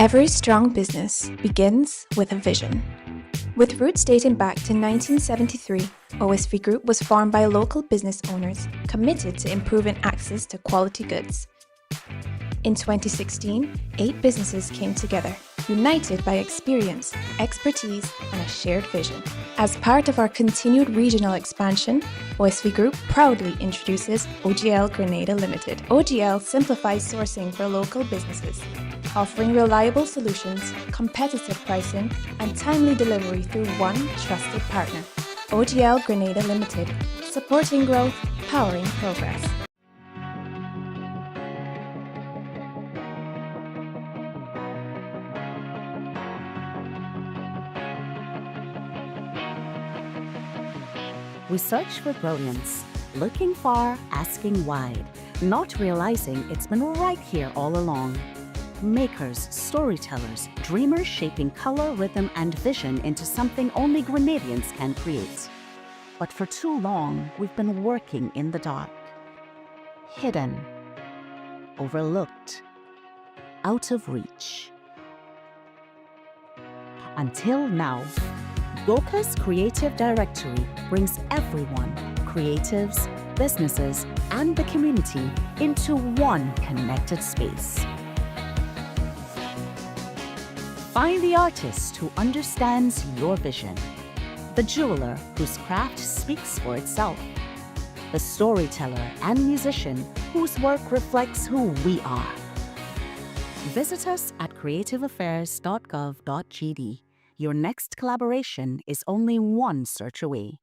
Every strong business begins with a vision. With roots dating back to 1973, OSV Group was formed by local business owners committed to improving access to quality goods. In 2016, 8 businesses came together, united by experience, expertise, and a shared vision. As part of our continued regional expansion, OSV Group proudly introduces OGL Grenada Limited. OGL simplifies sourcing for local businesses, offering reliable solutions, competitive pricing, and timely delivery through one trusted partner. OGL Grenada Limited, supporting growth, powering progress. We search for brilliance, looking far, asking wide, not realizing it's been right here all along. Makers, storytellers, dreamers shaping color, rhythm, and vision into something only Grenadians can create. But for too long, we've been working in the dark. Hidden, overlooked, out of reach. Until now, Goka's Creative Directory brings everyone, creatives, businesses, and the community into one connected space. Find the artist who understands your vision, the jeweler whose craft speaks for itself, the storyteller and musician whose work reflects who we are. Visit us at creativeaffairs.gov.gd. Your next collaboration is only one search away.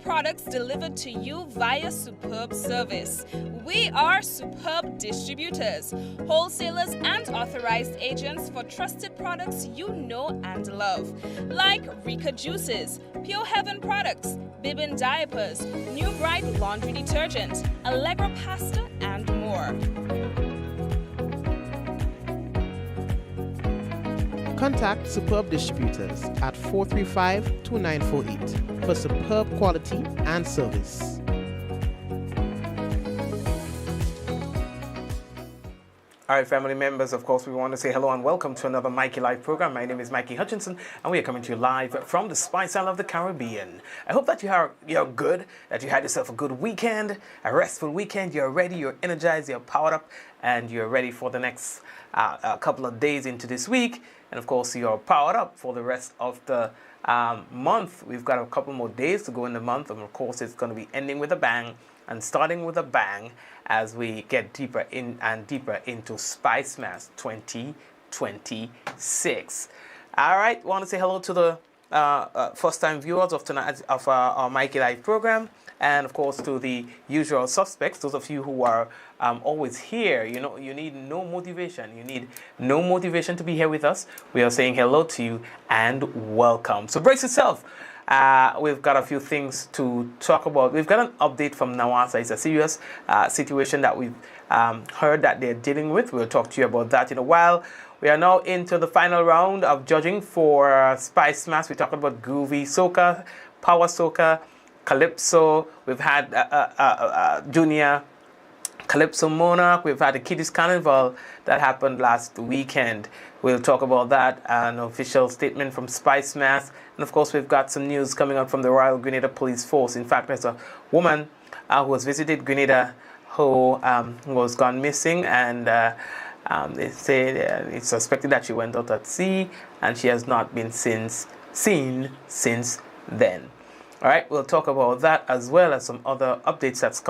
Products delivered to you via Superb Service. We are Superb Distributors, wholesalers and authorized agents for trusted products you know and love, like Rika Juices, Pure Heaven Products, Bibbin Diapers, New Bright Laundry Detergent, Allegra Pasta, and more. Contact Superb Distributors at 435-2948 for superb quality and service. All right, family members, of course, we want to say hello and welcome to another Mikey Live program. My name is Mikey Hutchinson, and we are coming to you live from the Spice Isle of the Caribbean. I hope that you're good, that you had yourself a good weekend, a restful weekend. You're ready, you're energized, you're powered up, and you're ready for the next couple of days into this week. And of course, you're powered up for the rest of the month. We've got a couple more days to go in the month, and of course, it's going to be ending with a bang and starting with a bang as we get deeper in and deeper into Spice Mass 2026. All right, want to say hello to the first-time viewers of tonight of our Mikey Live program, and of course to the usual suspects, those of you who are always here. You know, you need no motivation. You need no motivation to be here with us. We are saying hello to you and welcome. So brace yourself. We've got a few things to talk about. We've got an update from Nawasa. It's a serious situation that we've heard that they're dealing with. We'll talk to you about that in a while. We are now into the final round of judging for Spice Mass. We're talking about Groovy Soca, Power Soca, Calypso. We've had Junior Calypso Monarch. We've had the Kiddies Carnival that happened last weekend. We'll talk about that, an official statement from Spice Mass. And of course, we've got some news coming out from the Royal Grenada Police Force. In fact, there's a woman who has visited Grenada who was gone missing, and they say it's suspected that she went out at sea, and she has not been seen since then. All right, we'll talk about that as well as some other updates that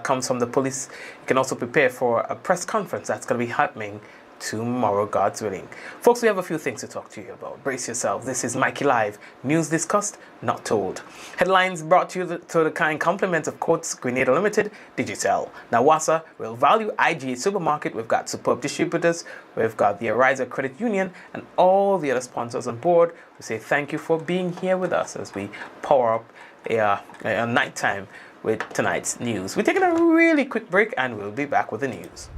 comes from the police. You can also prepare for a press conference that's going to be happening tomorrow, God's willing. Folks, we have a few things to talk to you about. Brace yourself. This is Mikey Live. News discussed, not told. Headlines brought to you to the kind compliments of Courts Grenada Limited, Digital, Nawasa, Real Value, IGA Supermarket. We've got Superb Distributors. We've got the Ariza Credit Union and all the other sponsors on board. We say thank you for being here with us as we power up a nighttime with tonight's news. We're taking a really quick break and we'll be back with the news.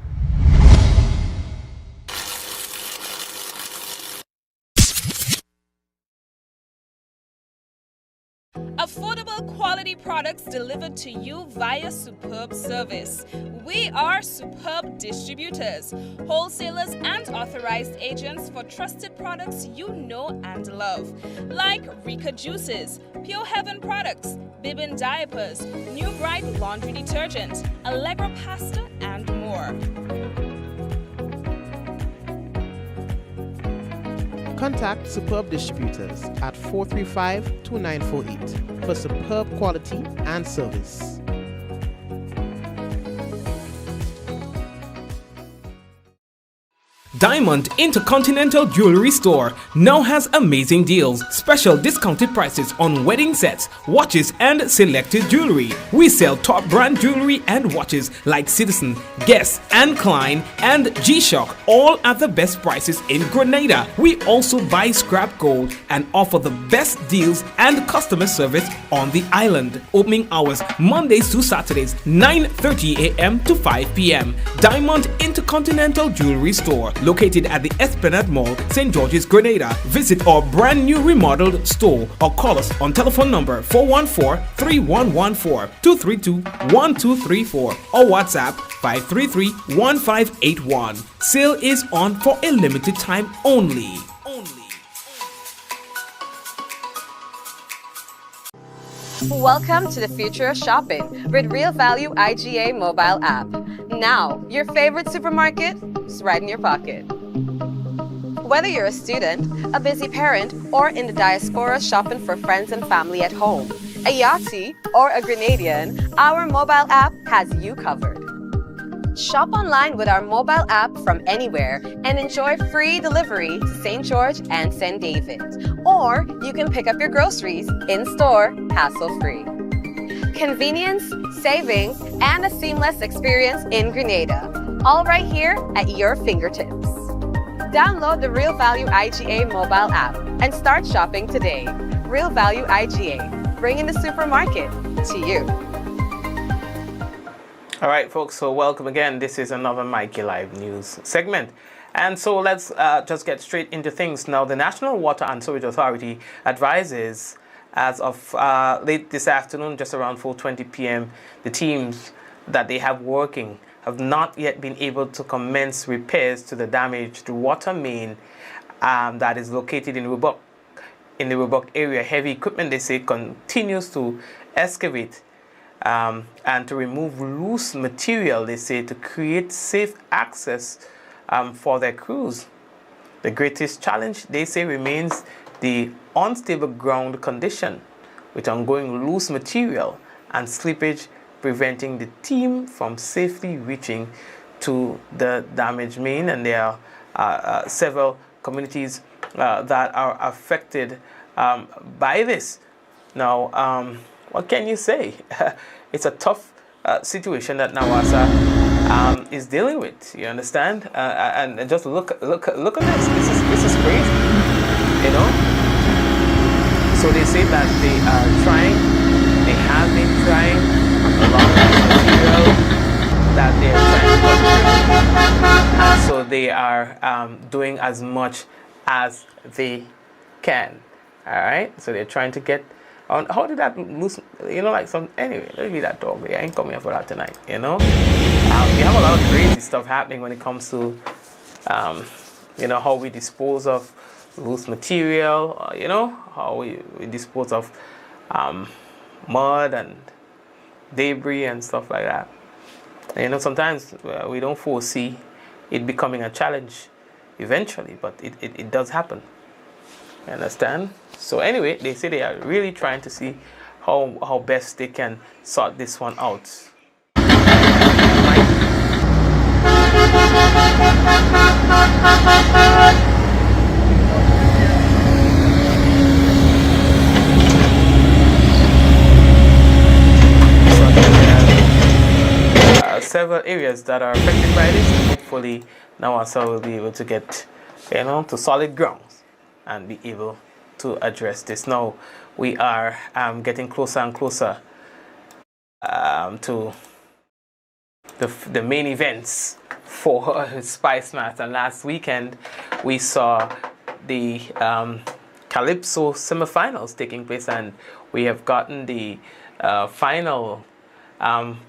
Affordable quality products delivered to you via Superb Service. We are Superb Distributors, wholesalers and authorized agents for trusted products you know and love, like Rika Juices, Pure Heaven products, Bibbin diapers, New Bright laundry detergent, Allegra pasta, and more. Contact Superb Distributors at 435-2948 for superb quality and service. Diamond Intercontinental Jewelry Store now has amazing deals, special discounted prices on wedding sets, watches and selected jewelry. We sell top brand jewelry and watches like Citizen, Guess and Klein and G-Shock, all at the best prices in Grenada. We also buy scrap gold and offer the best deals and customer service on the island. Opening hours Mondays to Saturdays 9:30 a.m. to 5 p.m. Diamond Intercontinental Jewelry Store, located at the Esplanade Mall, St. George's, Grenada. Visit our brand new remodeled store or call us on telephone number 414-3114, 232-1234 or WhatsApp 533-1581. Sale is on for a limited time only. Welcome to the future of shopping with Real Value IGA mobile app. Now, your favorite supermarket is right in your pocket. Whether you're a student, a busy parent, or in the diaspora shopping for friends and family at home, a Yachty, or a Grenadian, our mobile app has you covered. Shop online with our mobile app from anywhere and enjoy free delivery to St. George and St. David. Or you can pick up your groceries in-store, hassle-free. Convenience, savings, and a seamless experience in Grenada. All right here at your fingertips. Download the Real Value IGA mobile app and start shopping today. Real Value IGA, bringing the supermarket to you. All right, folks, so welcome again. This is another Mikey Live News segment. And so let's just get straight into things. Now, the National Water and Sewage Authority advises, as of late this afternoon, just around 4:20 p.m., the teams that they have working have not yet been able to commence repairs to the damaged water main that is located in Rubok. In the Rubok area, heavy equipment, they say, continues to excavate and to remove loose material, they say, to create safe access for their crews. The greatest challenge, they say, remains the unstable ground condition with ongoing loose material and slippage, preventing the team from safely reaching to the damaged main. And there are several communities that are affected by this. Now, what can you say? It's a tough situation that Nawasa is dealing with. You understand? And just look at this. This is crazy. You know. So they say that they are trying. They have been trying a lot of material that they are trying to cut through, and so they are doing as much as they can. All right. So they're trying to get. How did that lose? You know, like some. Anyway, let me leave that dog. I ain't coming here for that tonight. You know, we have a lot of crazy stuff happening when it comes to, you know, how we dispose of loose material. You know, how we dispose of mud and debris and stuff like that. And, you know, sometimes we don't foresee it becoming a challenge eventually, but it does happen. You understand? So anyway, they say they are really trying to see how best they can sort this one out. Several areas that are affected by this. Hopefully, now also will be able to get, to solid grounds and be able to address this. Now we are getting closer and closer to the main events for Spice Mass. And last weekend we saw the Calypso semifinals taking place, and we have gotten the final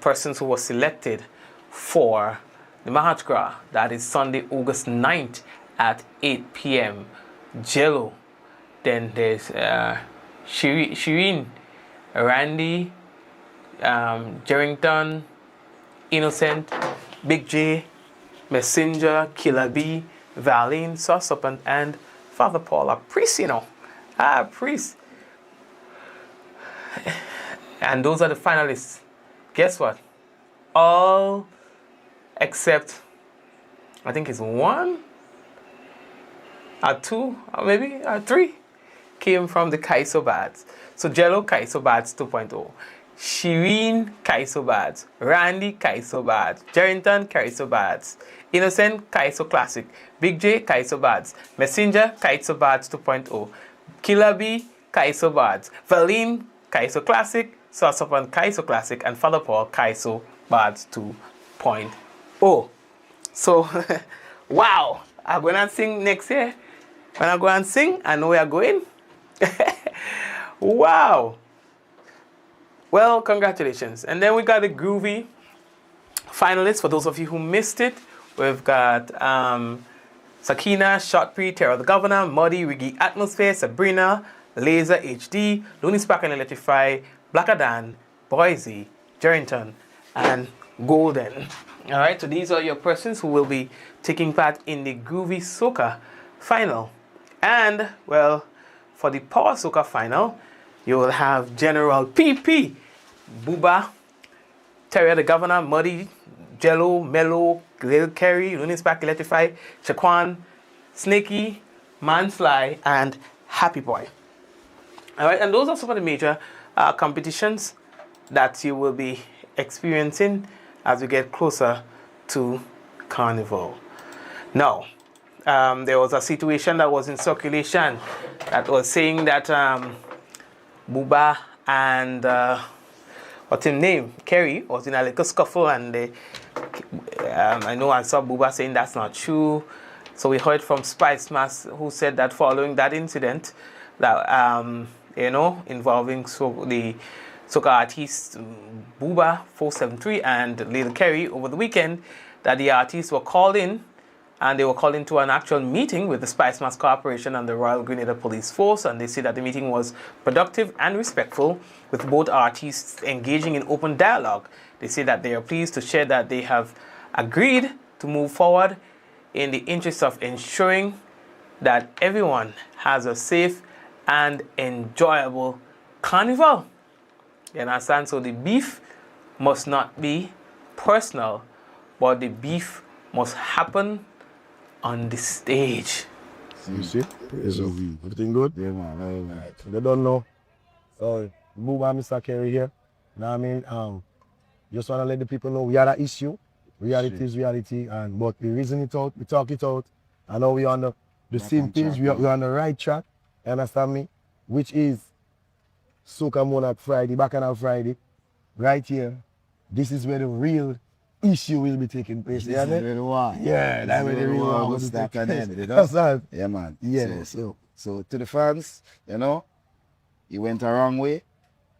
persons who were selected for the Mardi Gras. That is Sunday, August 9th at 8 p.m. Jello. Then there's Shireen, Randy, Jerrington, Innocent, Big J, Messenger, Killer B, Valine, Saucepant, and Father Paul, a priest, a priest. And those are the finalists. Guess what? All except, I think it's one, or two, or maybe or three, came from the Kaisobats. So Jello Kaisobats 2.0, Shireen Kaisobats, Randy Kaisobats, Jerrington Kaisobats, Innocent Kaiso Classic, Big J Kaisobats, Messenger Kaisobats 2.0, Killer B Kaisobats, Valine Kaiso Classic, Saucepant Kaiso Classic, and Father Paul Kaiso Bards 2.0. So, wow, I'm going to sing next year. When I go and sing, I know where I'm going. Wow. Well, congratulations. And then we got the groovy finalists. For those of you who missed it, we've got Sakina, Shotpree, Terror the Governor, Muddy, Riggy Atmosphere, Sabrina, Laser HD, Looney Spark and Electrify, Blackadan, Boise, Jerrington, and Golden. All right, so these are your persons who will be taking part in the Groovy Soca final. And, well, for the Power Soca final, you will have General PP, Booba, Terry the Governor, Muddy, Jello, Mellow, Lil Kerry, Looney Spark, Electrify, Shaquan, Snakey, Manfly, and Happy Boy. All right, and those are some of the major competitions that you will be experiencing as we get closer to Carnival. Now, there was a situation that was in circulation that was saying that Booba and what's his name, Kerry, was in a little scuffle, and I know I saw Booba saying that's not true. So we heard from Spice Mass, who said that following that incident, that involving the soca artists Booba 473 and Lil Kerry over the weekend, that the artists were called in, and they were called into an actual meeting with the Spice Mass Corporation and the Royal Grenadier Police Force, and they say that the meeting was productive and respectful, with both artists engaging in open dialogue. They say that they are pleased to share that they have agreed to move forward in the interest of ensuring that everyone has a safe and enjoyable carnival. You understand? So the beef must not be personal, but the beef must happen on the stage. You see? Everything good? Yeah, man. They don't know. So, Booba and Mr. Kerry here. You know what I mean? Just want to let the people know we had an issue. Reality is reality. But we reason it out, we talk it out. I know we're on the same page, we're on the right track. You understand me? Which is Soca Monarch Friday, Bacchanal Friday, right here. This is where the real issue will be taking place. Yeah, that's where the real one will start. Yeah, man. Yeah. So to the fans, he went a wrong way,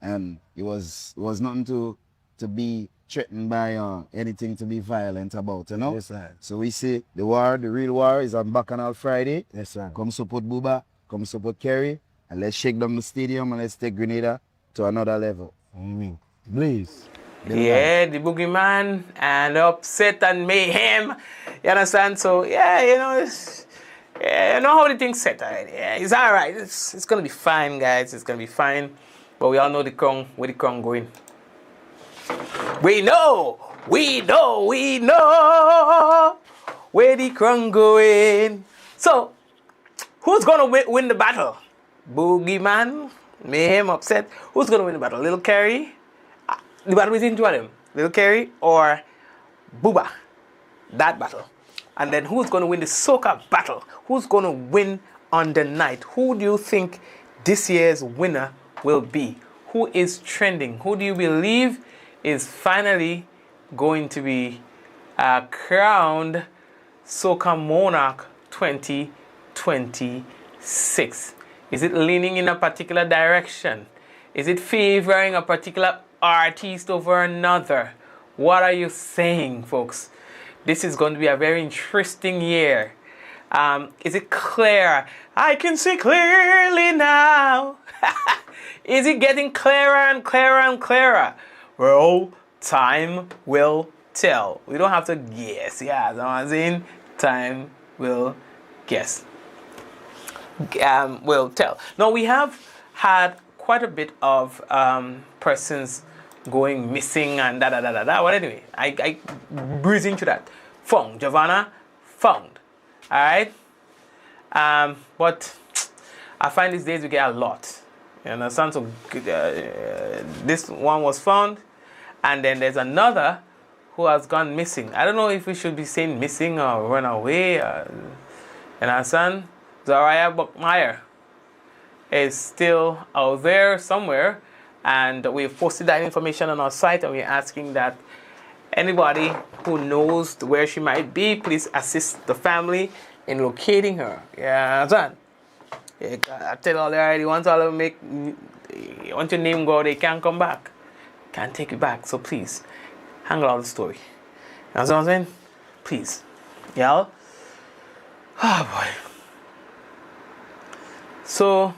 and it was nothing to be threatened by anything to be violent about, Yes, sir. So we say the real war is on Bacchanal Friday. Yes, sir. Come support Booba, come support Kerry, and let's shake down the stadium and let's take Grenada to another level. Please. Yeah, the boogeyman and upset and mayhem. You understand? So yeah, you know how the thing's set already. Yeah, it's all right. It's gonna be fine, guys. It's gonna be fine. But we all know where the crown going. We know Where the crown going? So, who's gonna win the battle? Boogeyman, Mayhem, Upset. Who's gonna win the battle? Little Carrie? The battle between two of them. Little Carrie or Booba? That battle. And then who's gonna win the soca battle? Who's gonna win on the night? Who do you think this year's winner will be? Who is trending? Who do you believe is finally going to be crowned Soca Monarch 2026? Is it leaning in a particular direction? Is it favoring a particular artist over another? What are you saying, folks? This is going to be a very interesting year. Is it clear? I can see clearly now. Is it getting clearer and clearer and clearer? Well, time will tell. We don't have to guess. Yeah, that's what I'm saying. Time will guess. Will tell. Now, we have had quite a bit of persons going missing and da. Well, anyway, I breeze into that. Found. Giovanna, found. All right? But I find these days we get a lot. You understand? So this one was found, and then there's another who has gone missing. I don't know if we should be saying missing or run away. You understand? Zariah Buckmeyer is still out there somewhere, and we've posted that information on our site, and we're asking that anybody who knows where she might be, please assist the family in locating her. Yeah, understand? Yeah, I tell all already, once all of them once your name go, they can't come back. Can't take it back. So please, hang out the story. You know what I'm saying? Please. Y'all? Oh boy. So,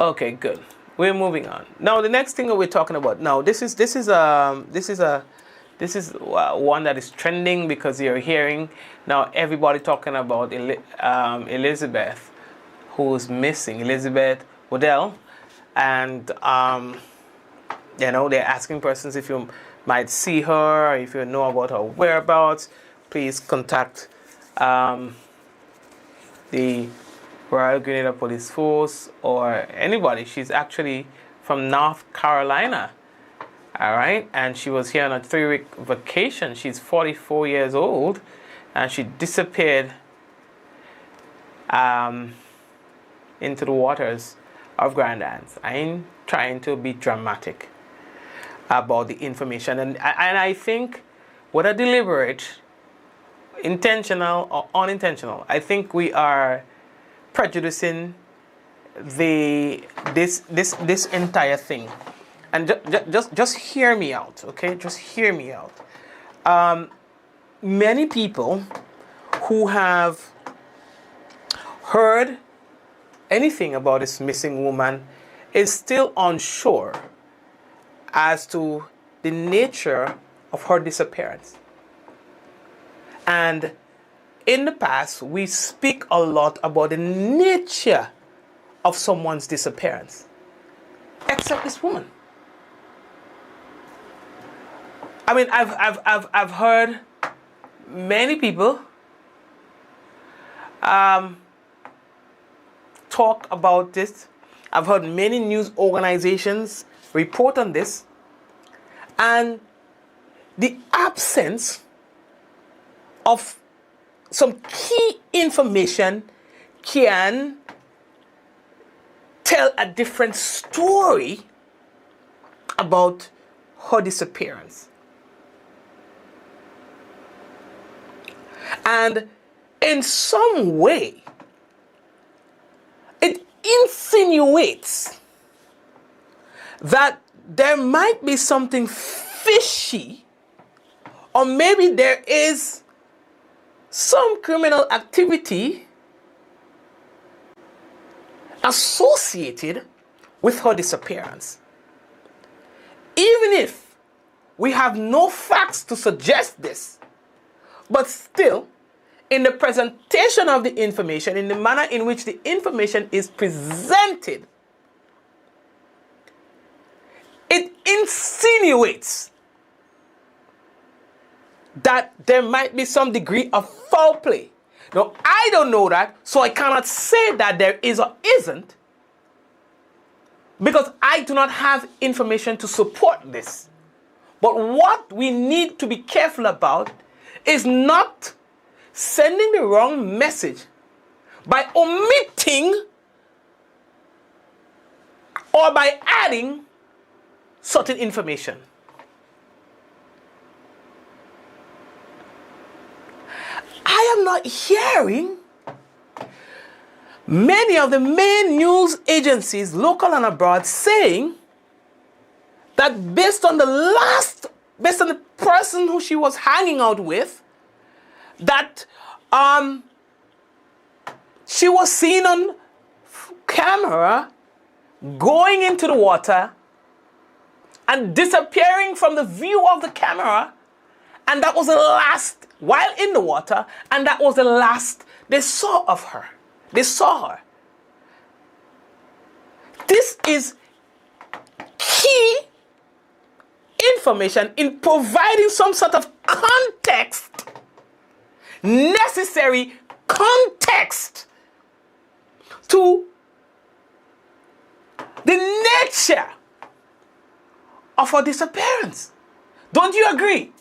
okay, good. We're moving on. Now, the next thing that we're talking about. Now, this is one that is trending because you're hearing now everybody talking about Elizabeth, who's missing, Elizabeth Waddell, and you know, they're asking persons if you might see her, or if you know about her whereabouts. Please contact the Royal Grenada Police Force or anybody. She's actually from North Carolina. All right, and she was here on a 3-week vacation. She's 44 years old, and she disappeared into the waters of Grand Anse. I ain't trying to be dramatic about the information, and I think whether deliberate, intentional or unintentional, I think we are prejudicing this entire thing. And just hear me out, okay? Just hear me out. Many people who have heard anything about this missing woman is still unsure as to the nature of her disappearance. And in the past, we speak a lot about the nature of someone's disappearance, except this woman. I mean, I've heard many people talk about this. I've heard many news organizations report on this, and the absence of some key information can tell a different story about her disappearance. And in some way, it insinuates that there might be something fishy, or maybe there is some criminal activity associated with her disappearance. Even if we have no facts to suggest this, but still, in the presentation of the information, in the manner in which the information is presented, it insinuates that there might be some degree of foul play. Now, I don't know that, so I cannot say that there is or isn't, because I do not have information to support this. But what we need to be careful about is not sending the wrong message by omitting or by adding certain information. I am not hearing many of the main news agencies, local and abroad, saying that based on the person who she was hanging out with, that she was seen on camera going into the water and disappearing from the view of the camera, and that was the last, while in the water, and that was the last they saw of her. They saw her. This is key information in providing some sort of context, necessary context, to the nature of her disappearance. Don't you agree?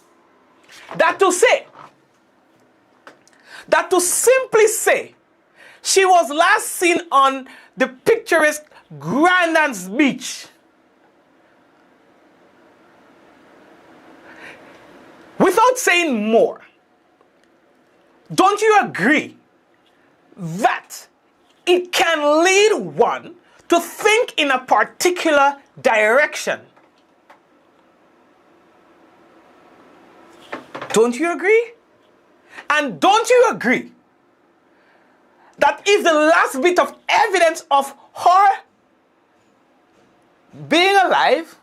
That to simply say she was last seen on the picturesque Grandance Beach without saying more, don't you agree that it can lead one to think in a particular direction? Don't you agree? And don't you agree that if the last bit of evidence of her being alive,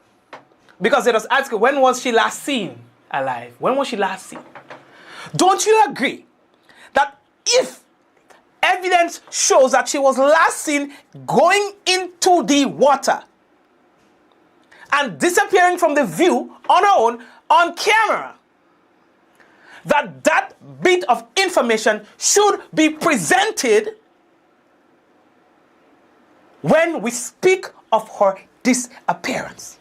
because it was asked, when was she last seen alive? When was she last seen? Don't you agree that if evidence shows that she was last seen going into the water and disappearing from the view on her own on camera, that bit of information should be presented when we speak of her disappearance?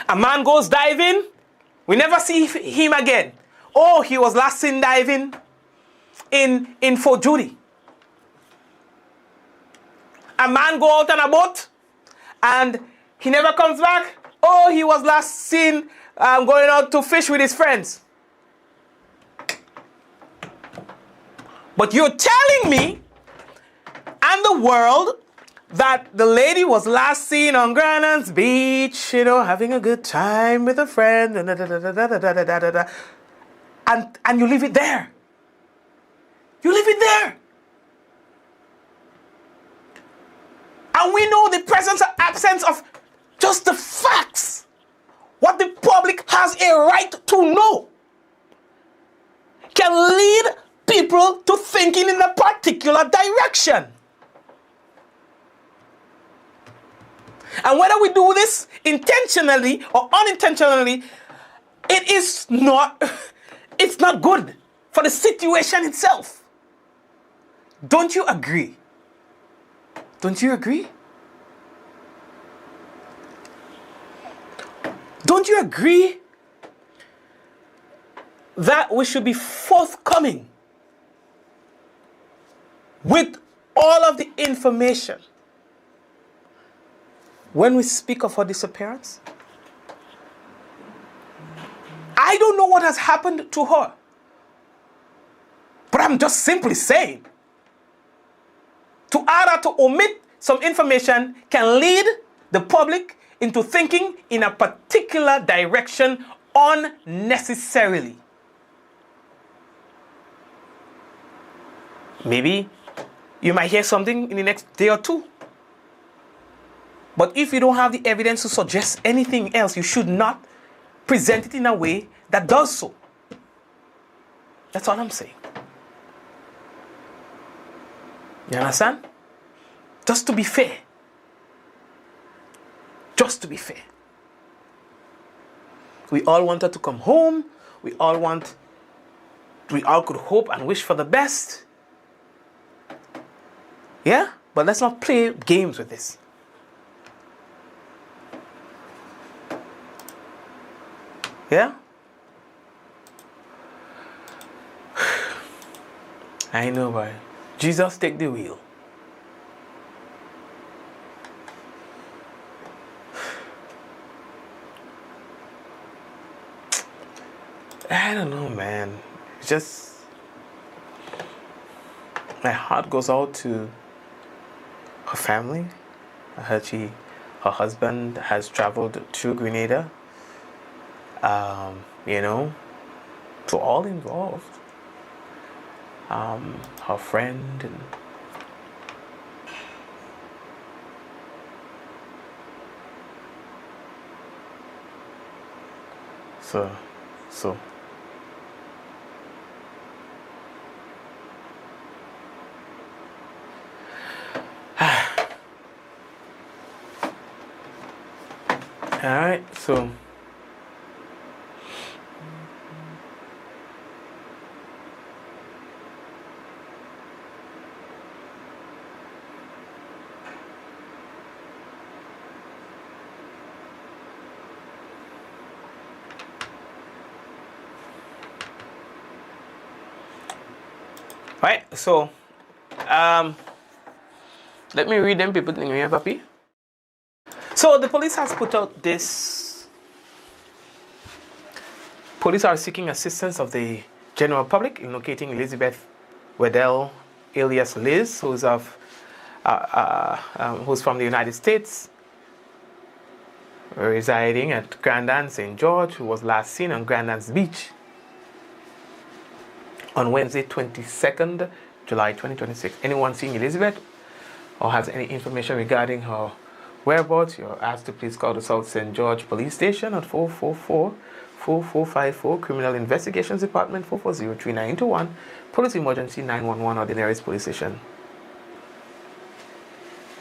A man goes diving, we never see him again. Oh, he was last seen diving in Fort Judy. A man go out on a boat and he never comes back. Oh, he was last seen going out to fish with his friends. But you're telling me and the world that the lady was last seen on Grandance Beach, having a good time with a friend, and you leave it there. You leave it there. And we know the presence or absence of just the facts, what the public has a right to know, can lead people to thinking in a particular direction. And whether we do this intentionally or unintentionally, it's not good for the situation itself. Don't you agree? Don't you agree? Don't you agree that we should be forthcoming with all of the information when we speak of her disappearance? I don't know what has happened to her, but I'm just simply saying, to add or to omit some information can lead the public into thinking in a particular direction unnecessarily. Maybe you might hear something in the next day or two. But if you don't have the evidence to suggest anything else, you should not present it in a way that does so. That's all I'm saying. You understand? Just to be fair. Just to be fair. We all want her to come home. we all could hope and wish for the best. Yeah? But let's not play games with this. Yeah? I know, boy. Jesus, take the wheel. I don't know, man. It's just my heart goes out to her family. I heard her husband has traveled to Grenada. You know, to all involved. Her friend and so all right, so right, so let me read them people in here, papi. So the police has put out this. Police are seeking assistance of the general public in locating Elizabeth Weddell, alias Liz, who's from the United States, residing at Grand Anse, St. George, who was last seen on Grand Anse Beach on Wednesday, 22nd July 2026. Anyone seeing Elizabeth or has any information regarding her whereabouts, you're asked to please call the South St. George Police Station at 444-4454, Criminal Investigations Department 440-3921, Police Emergency 911 or the nearest police station.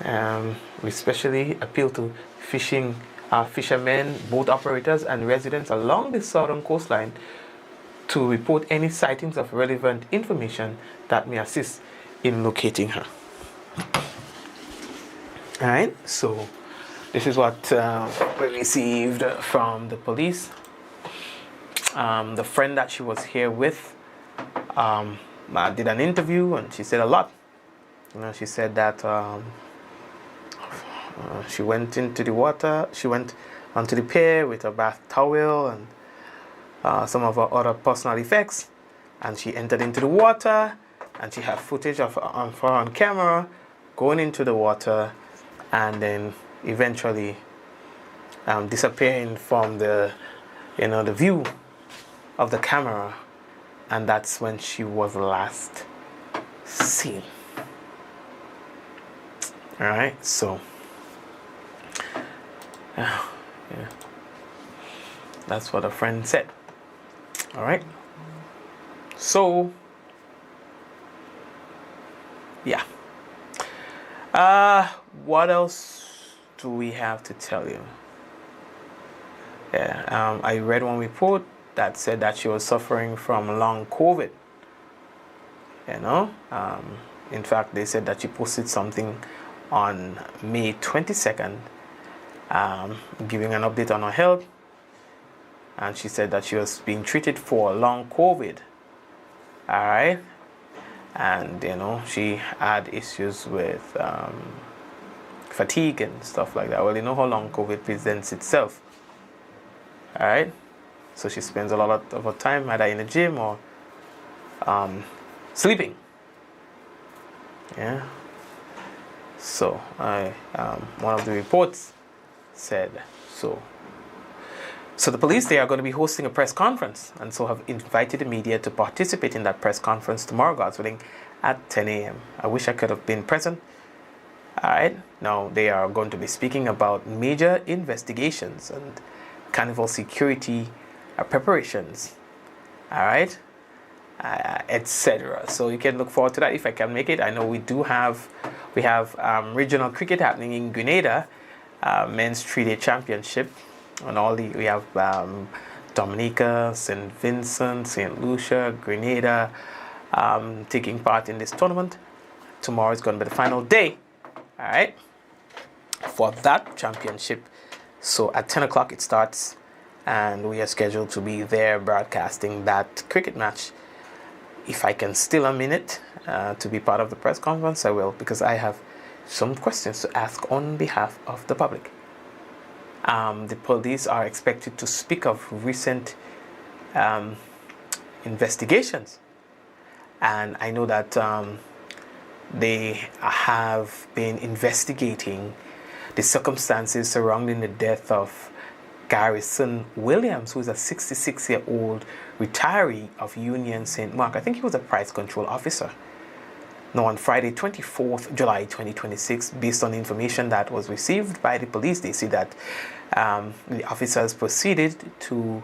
We especially appeal to fishermen, boat operators and residents along the southern coastline to report any sightings of relevant information that may assist in locating her. Alright, so this is what we received from the police. The friend that she was here with did an interview and she said a lot. You know, she said that she went into the water, she went onto the pier with a bath towel and some of her other personal effects, and she entered into the water and she had footage of her on camera going into the water and then eventually disappearing from the view of the camera, and that's when she was last seen. All right, so yeah, that's what a friend said. All right, so yeah. What else do we have to tell you? Yeah, I read one report that said that she was suffering from long COVID. You know, in fact, they said that she posted something on May 22nd, giving an update on her health, and she said that she was being treated for long COVID. All right. And you know, she had issues with fatigue and stuff like that. Well, you know how long COVID presents itself. All right, so she spends a lot of her time either in the gym or sleeping. Yeah. So one of the reports said so. So the police, they are going to be hosting a press conference, and so have invited the media to participate in that press conference tomorrow, God's willing, at 10 a.m. I wish I could have been present. All right. Now they are going to be speaking about major investigations and carnival security preparations. All right, etc. So you can look forward to that if I can make it. I know we have regional cricket happening in Grenada, men's 3-day championship. And we have Dominica, St. Vincent, St. Lucia, Grenada taking part in this tournament. Tomorrow is going to be the final day, all right, for that championship. So at 10 o'clock it starts, and we are scheduled to be there broadcasting that cricket match. If I can steal a minute to be part of the press conference, I will, because I have some questions to ask on behalf of the public. The police are expected to speak of recent investigations, and I know that they have been investigating the circumstances surrounding the death of Garrison Williams, who is a 66-year-old retiree of Union St. Mark. I think he was a price control officer. Now, on Friday, 24th July 2026, based on information that was received by the police, they say that the officers proceeded to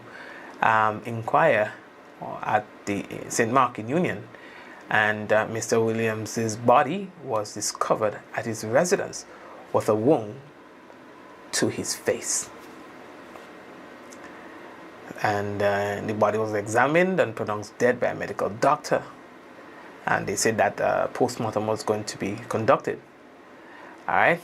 inquire at the St. Mark in Union, and Mr. Williams's body was discovered at his residence with a wound to his face. And the body was examined and pronounced dead by a medical doctor. And they said that post-mortem was going to be conducted. All right.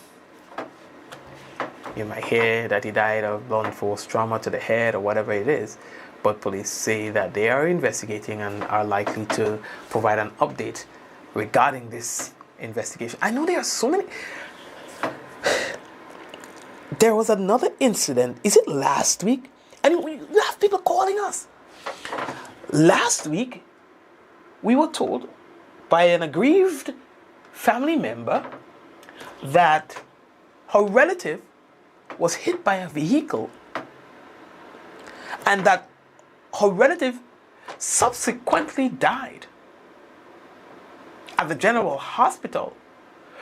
You might hear that he died of blunt force trauma to the head or whatever it is, but police say that they are investigating and are likely to provide an update regarding this investigation. I know there are so many. There was another incident. Is it last week? And we have people calling us. Last week, we were told by an aggrieved family member that her relative was hit by a vehicle, and that her relative subsequently died at the General Hospital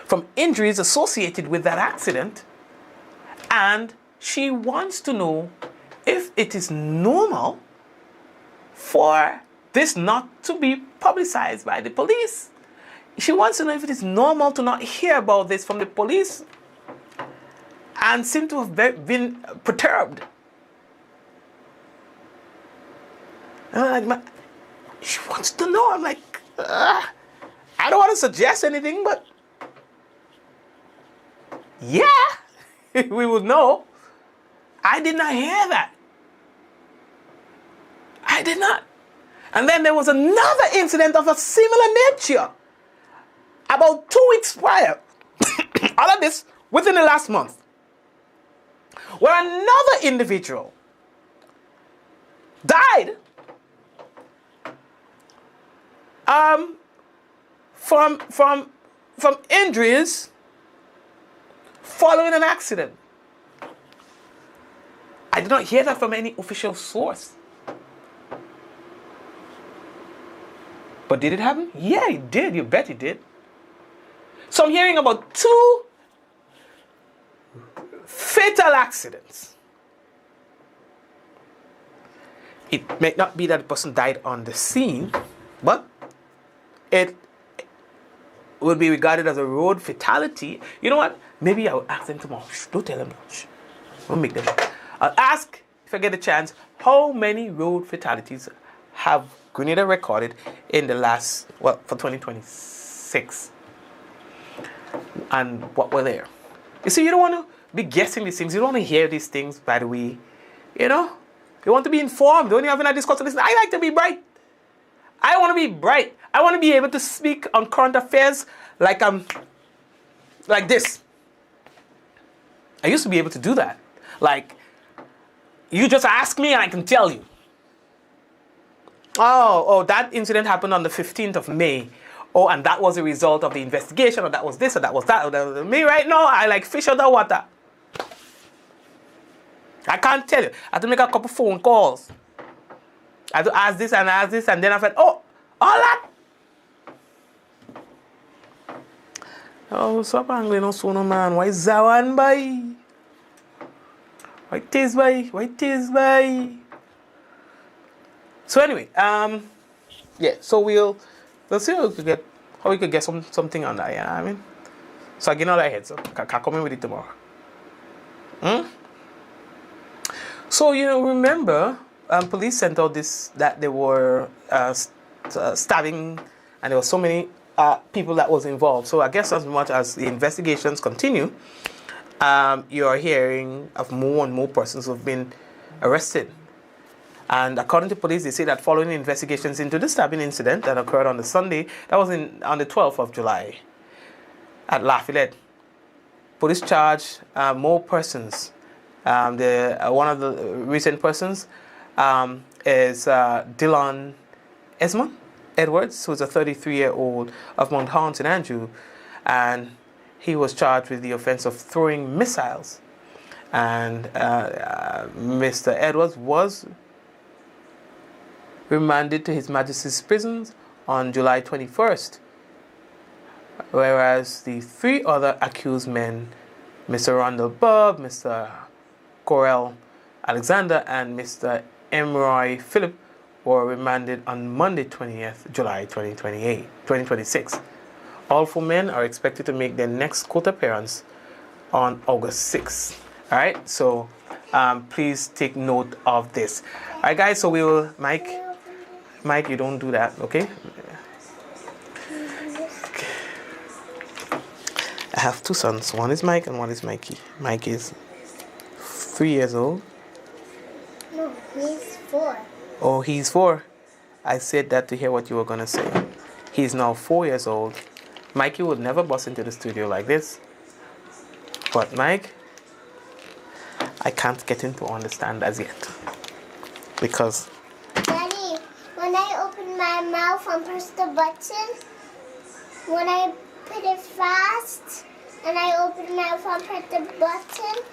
from injuries associated with that accident. And she wants to know if it is normal for this not to be publicized by the police. She wants to know if it is normal to not hear about this from the police and seem to have been perturbed. She wants to know. I'm like, I don't want to suggest anything, but yeah, we would know. I did not hear that. I did not. And then there was another incident of a similar nature about 2 weeks prior. All of this within the last month, where another individual died from injuries following an accident. I did not hear that from any official source. But did it happen? Yeah, it did. You bet it did. So I'm hearing about 2 fatal accidents. It may not be that the person died on the scene, but it will be regarded as a road fatality. You know what? Maybe I'll ask them tomorrow. Shh, don't tell them. Shh. Don't make them. I'll ask, if I get a chance, how many road fatalities have Grenada recorded in the last, well, for 2026? And what were there? You see, you don't want to be guessing these things. You don't want to hear these things by the way. You know? You want to be informed. When you're having a discussion, listen, I like to be bright. I want to be bright. I want to be able to speak on current affairs like this. I used to be able to do that. Like, you just ask me and I can tell you. Oh, that incident happened on the 15th of May. Oh, and that was a result of the investigation, or that was this, or that was that. Me right now, I like fish out of water. I can't tell you. I have to make a couple phone calls. I have to ask this, and then I said, oh, all that. Oh, stop angling no soon, man. Why is that one, boy? Why it is, boy? Why it is, boy? So anyway, yeah. So we'll see how we could get something on that. You know what I mean? So I get all that head. So I can come in with it tomorrow. So remember, police sent out this that there were stabbing, and there were so many people that was involved. So I guess as much as the investigations continue, you are hearing of more and more persons who've been arrested. And according to police, they say that following investigations into the stabbing incident that occurred on the Sunday, that was on the 12th of July at Lafayette, police charged more persons. One of the recent persons is Dylan Esmond Edwards, who's a 33-year-old of Mount Horn, St. Andrew, and he was charged with the offense of throwing missiles. And Mr. Edwards was remanded to His Majesty's prisons on July 21st, whereas the 3 other accused men, Mr. Randall Bubb, Mr. Corel Alexander, and Mr. Emroy Philip, were remanded on Monday 20th July 2026. All 4 men are expected to make their next court appearance on August 6th. All right, so please take note of this. All right, guys, so we will, Mike, you don't do that, okay? I have 2 sons. One is Mike and one is Mikey. Mike is 3 years old. No, he's 4. Oh, he's 4. I said that to hear what you were going to say. He's now 4 years old. Mikey would never bust into the studio like this. But Mike, I can't get him to understand as yet. Because... Daddy, when I open my mouth and press the button, when I put it fast and I open my mouth and press the button,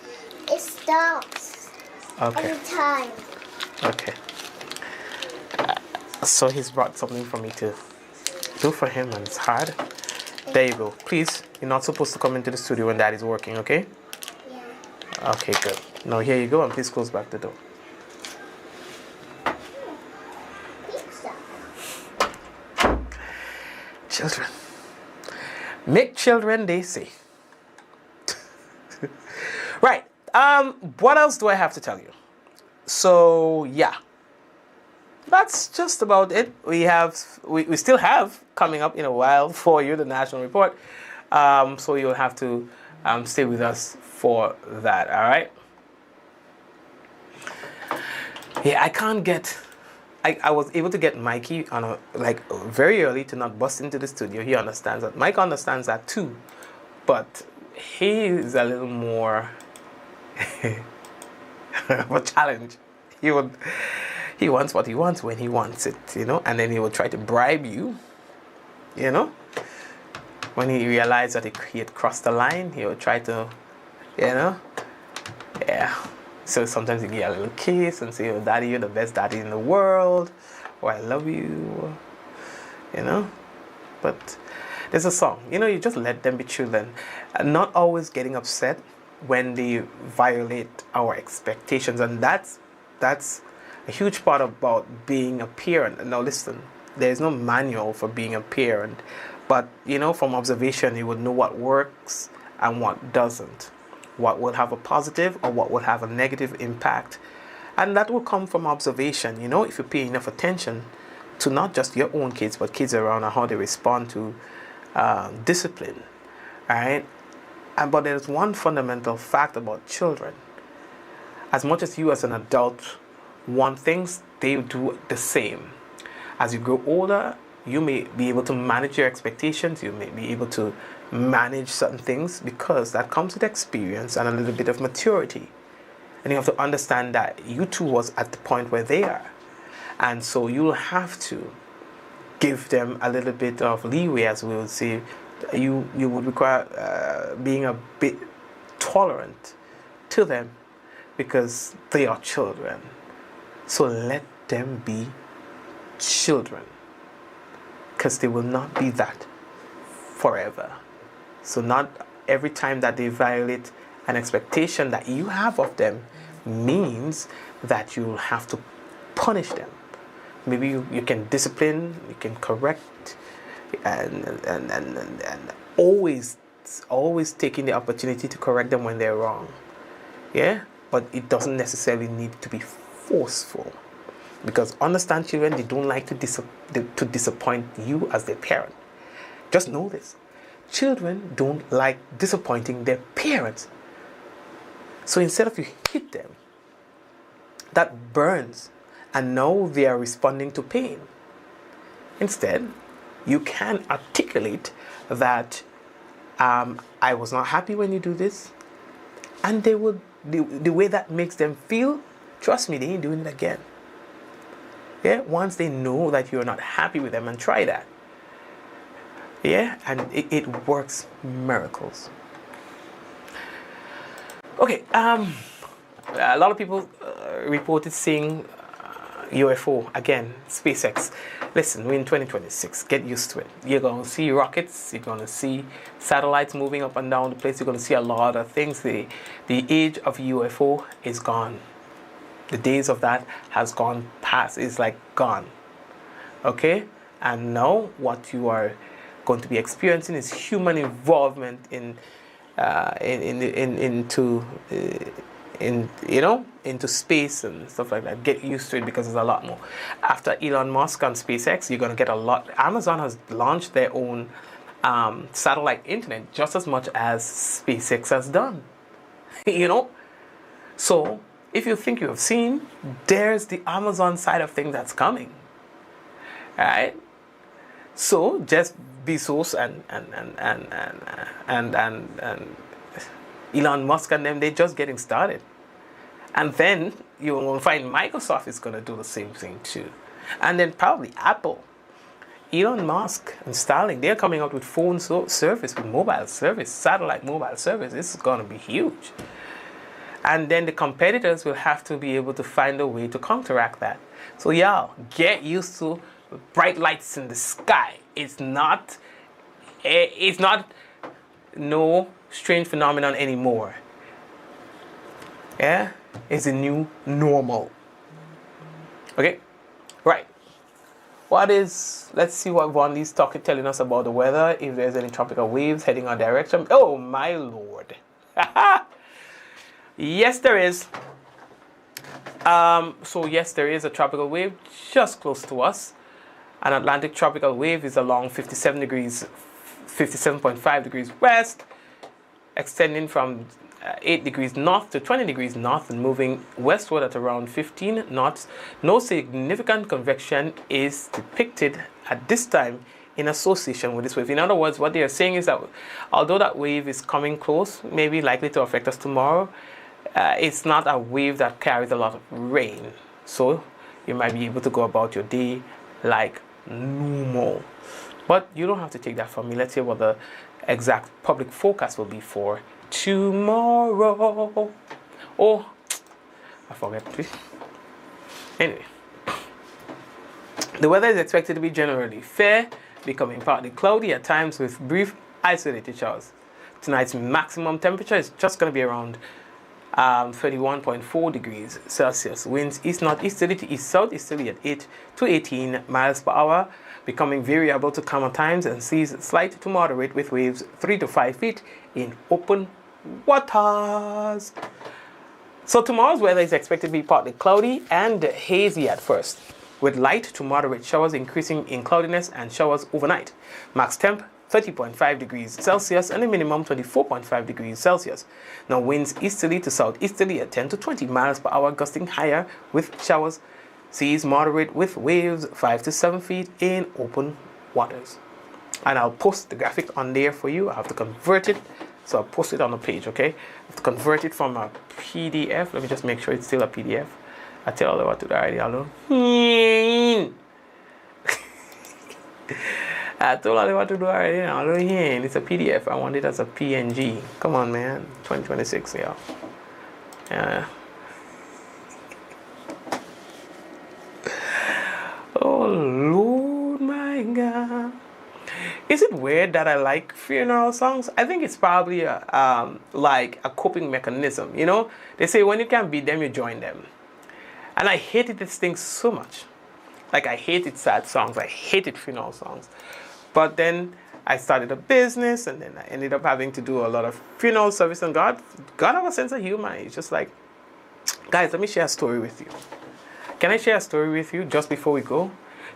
it stops. Okay. Every time. Okay. So he's brought something for me to do for him, and it's hard. There you go. Please, you're not supposed to come into the studio when Daddy's working, okay? Yeah. Okay, good. Now here you go, and please close back the door. Pizza. Children. Make children, they say. Right. What else do I have to tell you? So, yeah. That's just about it. We still have coming up in a while for you the national report. So you'll have to stay with us for that, all right? Yeah, I was able to get Mikey on very early to not bust into the studio. He understands that. Mike understands that too, but he is a little more of a challenge. He wants what he wants when he wants it, and then he will try to bribe you, When he realized that he had crossed the line, he will try to, yeah. So sometimes you get a little kiss and say, "Oh, Daddy, you're the best daddy in the world," or "I love you," But there's a song, you just let them be children, and not always getting upset when they violate our expectations, and that's a huge part about being a parent. Now listen, there's no manual for being a parent, but from observation you would know what works and what doesn't, what will have a positive or what will have a negative impact, and that will come from observation. If you pay enough attention to not just your own kids but kids around and how they respond to discipline, all right? But there's one fundamental fact about children. As much as you as an adult want things, they do the same. As you grow older, you may be able to manage your expectations, you may be able to manage certain things, because that comes with experience and a little bit of maturity. And you have to understand that you too was at the point where they are. And so you'll have to give them a little bit of leeway, as we would say. You would require being a bit tolerant to them, because they are children. So let them be children, because they will not be that forever. So not every time that they violate an expectation that you have of them means that you'll have to punish them. Maybe you can discipline, you can correct, and always taking the opportunity to correct them when they're wrong. Yeah? But it doesn't necessarily need to be forceful. Because understand, children, they don't like to disappoint you as their parent. Just know this. Children don't like disappointing their parents. So instead of you hit them, that burns, and now they are responding to pain. Instead, you can articulate that I was not happy when you do this, and they would the way that makes them feel. Trust me, they ain't doing it again. Yeah, once they know that you're not happy with them, and try that. Yeah, and it works miracles. Okay, a lot of people reported seeing UFO again, SpaceX. Listen, we're in 2026. Get used to it. You're going to see rockets. You're going to see satellites moving up and down the place. You're going to see a lot of things. The age of UFO is gone. The days of that has gone past. It's like gone. Okay? And now what you are going to be experiencing is human involvement into space and stuff like that. Get used to it, because there's a lot more. After Elon Musk and SpaceX, you're going to get a lot. Amazon has launched their own satellite internet just as much as SpaceX has done. So if you think you have seen, there's the Amazon side of things that's coming. All right. So Jeff Bezos and Elon Musk and them, they're just getting started. And then you will find Microsoft is going to do the same thing too. And then probably Apple. Elon Musk and Starlink, they're coming out with phone service, with mobile service, satellite mobile service. This is going to be huge. And then the competitors will have to be able to find a way to counteract that. So y'all, get used to bright lights in the sky. It's not no strange phenomenon anymore. Yeah, it's a new normal. Okay, right. Let's see what Vondi's telling us about the weather, if there's any tropical waves heading our direction. Oh my lord. Yes, there is. So yes, there is a tropical wave just close to us. An Atlantic tropical wave is along 57.5 degrees west, extending from 8 degrees north to 20 degrees north and moving westward at around 15 knots. No significant convection is depicted at this time in association with this wave. In other words, what they are saying is that although that wave is coming close, maybe likely to affect us tomorrow, it's not a wave that carries a lot of rain. So you might be able to go about your day like normal. But you don't have to take that from me. Let's hear what the exact public forecast will be for tomorrow. Oh, I forget. Anyway, the weather is expected to be generally fair, becoming partly cloudy at times with brief isolated showers. Tonight's maximum temperature is just going to be around 31.4 degrees Celsius. Winds east-northeasterly to east-southeasterly at 8 to 18 miles per hour, becoming variable to calm at times, and seas slight to moderate with waves 3 to 5 feet in open waters. So tomorrow's weather is expected to be partly cloudy and hazy at first, with light to moderate showers increasing in cloudiness and showers overnight. Max temp 30.5 degrees Celsius and a minimum 24.5 degrees Celsius. Now winds easterly to southeasterly at 10 to 20 miles per hour, gusting higher with showers. Seas moderate with waves 5 to 7 feet in open waters. And I'll post the graphic on there for you. I have to convert it, so I'll post it on the page, okay? I have to convert it from a PDF. Let me just make sure it's still a PDF. I tell you what to do already. I told you what to do already. It's a PDF. I want it as a PNG. Come on, man. 2026, yeah. Oh, Lord, my God. Is it weird that I like funeral songs? I think it's probably like a coping mechanism. You know, they say when you can't beat them, you join them. And I hated this thing so much. Like, I hated sad songs. I hated funeral songs. But then I started a business, and then I ended up having to do a lot of funeral service. And God have a sense of humor. It's just like, guys, let me share a story with you. Can I share a story with you just before we go?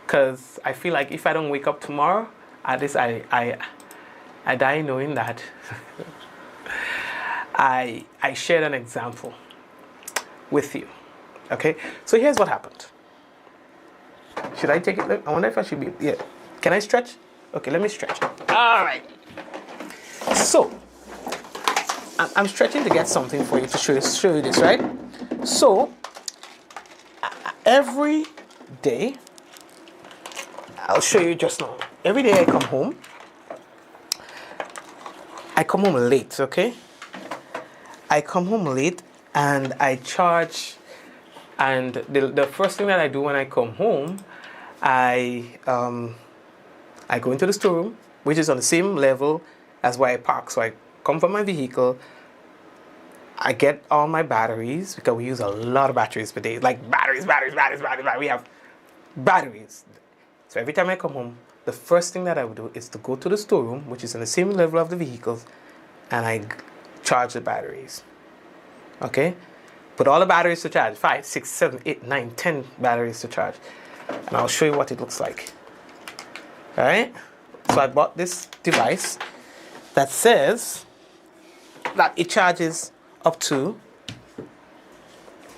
Because I feel like if I don't wake up tomorrow, at least I die knowing that I shared an example with you. Okay, so here's what happened. Should I take it? I wonder if I should be. Yeah. Can I stretch? Okay, let me stretch. All right. So I'm stretching to get something for you to show you this, right? So every day, I'll show you just now. Every day I come home late, okay? I come home late and I charge, and the first thing that I do when I come home, I go into the storeroom, which is on the same level as where I park. So I come from my vehicle, I get all my batteries, because we use a lot of batteries per day. Like batteries. We have batteries. So every time I come home, the first thing that I would do is to go to the storeroom, which is on the same level of the vehicles, and I charge the batteries. Okay? Put all the batteries to charge. 5, 6, 7, 8, 9, 10 batteries to charge. And I'll show you what it looks like. Alright? So I bought this device that says that it charges up to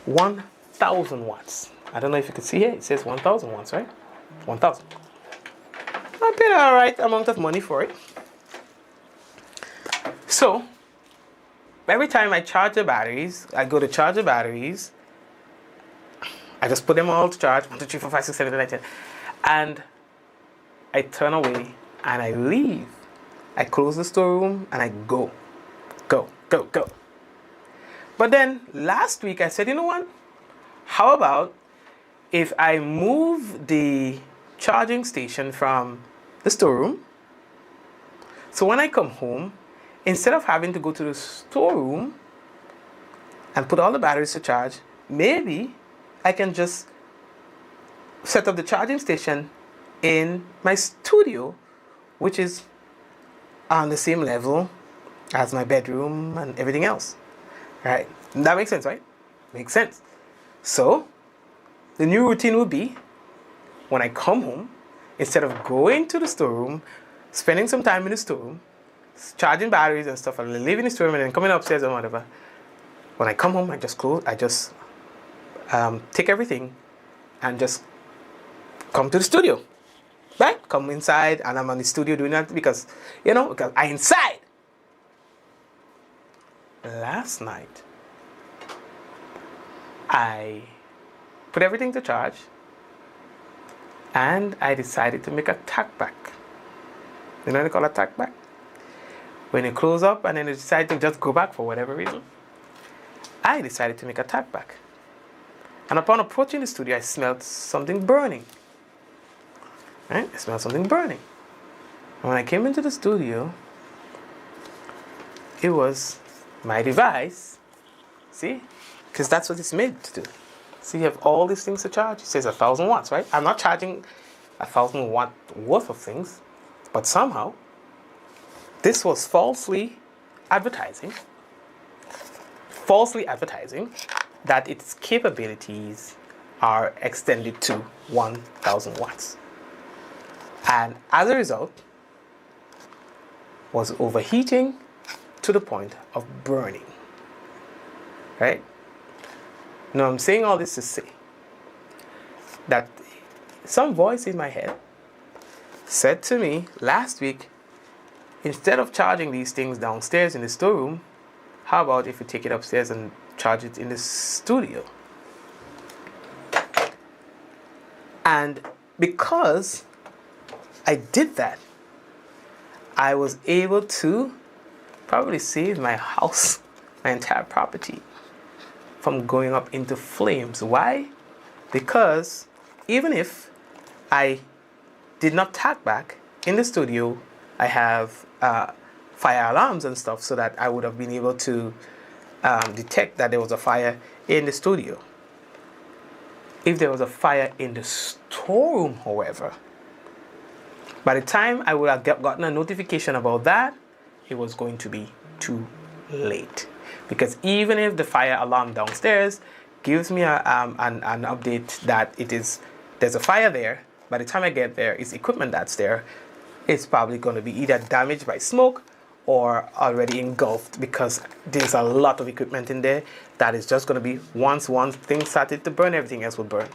1,000 watts. I don't know if you can see here. It says 1,000 watts, right? 1,000. I paid the right amount of money for it. So every time I charge the batteries, I go to charge the batteries. I just put them all to charge. 1, 2, 3, 4, 5, 6, 7, 8, 9, 10. And I turn away and I leave. I close the storeroom and I go. But then last week I said, you know what? How about if I move the charging station from the storeroom? So when I come home, instead of having to go to the storeroom and put all the batteries to charge, maybe I can just set up the charging station in my studio, which is on the same level as my bedroom and everything else. Right? That makes sense, right? Makes sense. So the new routine would be, when I come home, instead of going to the storeroom, spending some time in the storeroom, charging batteries and stuff, and leaving the storeroom and then coming upstairs or whatever, when I come home, I just take everything and just come to the studio. Right? Come inside, and I'm on the studio doing that because I inside. Last night, I put everything to charge, and I decided to make a tack back. You know what they call a tack back? When you close up and then you decide to just go back for whatever reason. I decided to make a tack back. And upon approaching the studio, I smelled something burning. Right? I smelled something burning. And when I came into the studio, it was my device. See? Because that's what it's made to do. See, you have all these things to charge. It says 1,000 watts, right? I'm not charging 1,000 watt worth of things, but somehow this was falsely advertising that its capabilities are extended to 1,000 watts. And as a result, was overheating to the point of burning. Right? Now I'm saying all this to say that some voice in my head said to me last week, instead of charging these things downstairs in the storeroom, how about if you take it upstairs and charge it in the studio? And because I did that, I was able to probably save my house, my entire property, from going up into flames. Why? Because even if I did not tack back in the studio, I have fire alarms and stuff so that I would have been able to detect that there was a fire in the studio. If there was a fire in the storeroom, however, by the time I would have gotten a notification about that, it was going to be too late. Because even if the fire alarm downstairs gives me an update that there's a fire there. By the time I get there, it's equipment that's there. It's probably going to be either damaged by smoke or already engulfed, because there's a lot of equipment in there that is just going to be, once one thing started to burn, everything else will burn.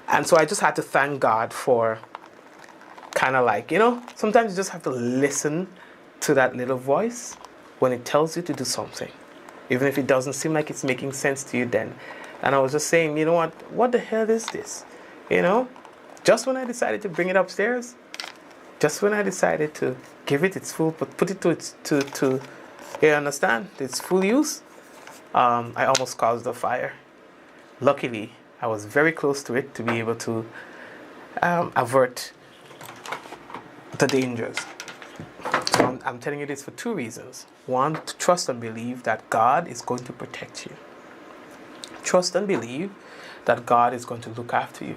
And so I just had to thank God for kind of like, sometimes you just have to listen to that little voice when it tells you to do something, even if it doesn't seem like it's making sense to you then. And I was just saying, what the hell is this? Just when I decided to bring it upstairs, just when I decided to give it its full, but put it to you understand, its full use, I almost caused a fire. Luckily, I was very close to it to be able to avert the dangers. So I'm telling you this for two reasons. One, to trust and believe that God is going to protect you. Trust and believe that God is going to look after you.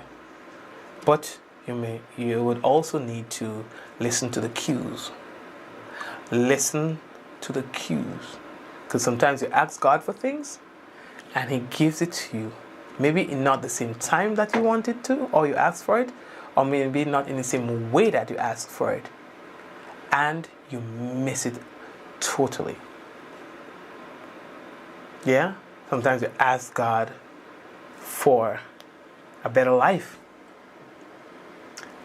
But you would also need to listen to the cues. Listen to the cues. Because sometimes you ask God for things and He gives it to you. Maybe in not the same time that you want it to, or you ask for it, or maybe not in the same way that you ask for it. And you miss it totally. Yeah? Sometimes you ask God for a better life,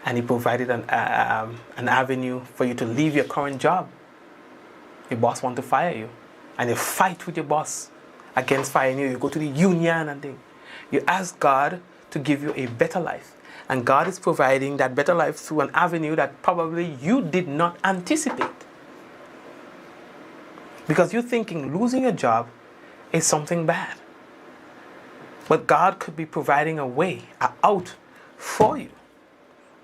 and He provided an avenue for you to leave your current job. Your boss wants to fire you, and you fight with your boss against firing you. You go to the union and things. You ask God to give you a better life, and God is providing that better life through an avenue that probably you did not anticipate. Because you're thinking losing your job is something bad. But God could be providing a way, an out for you.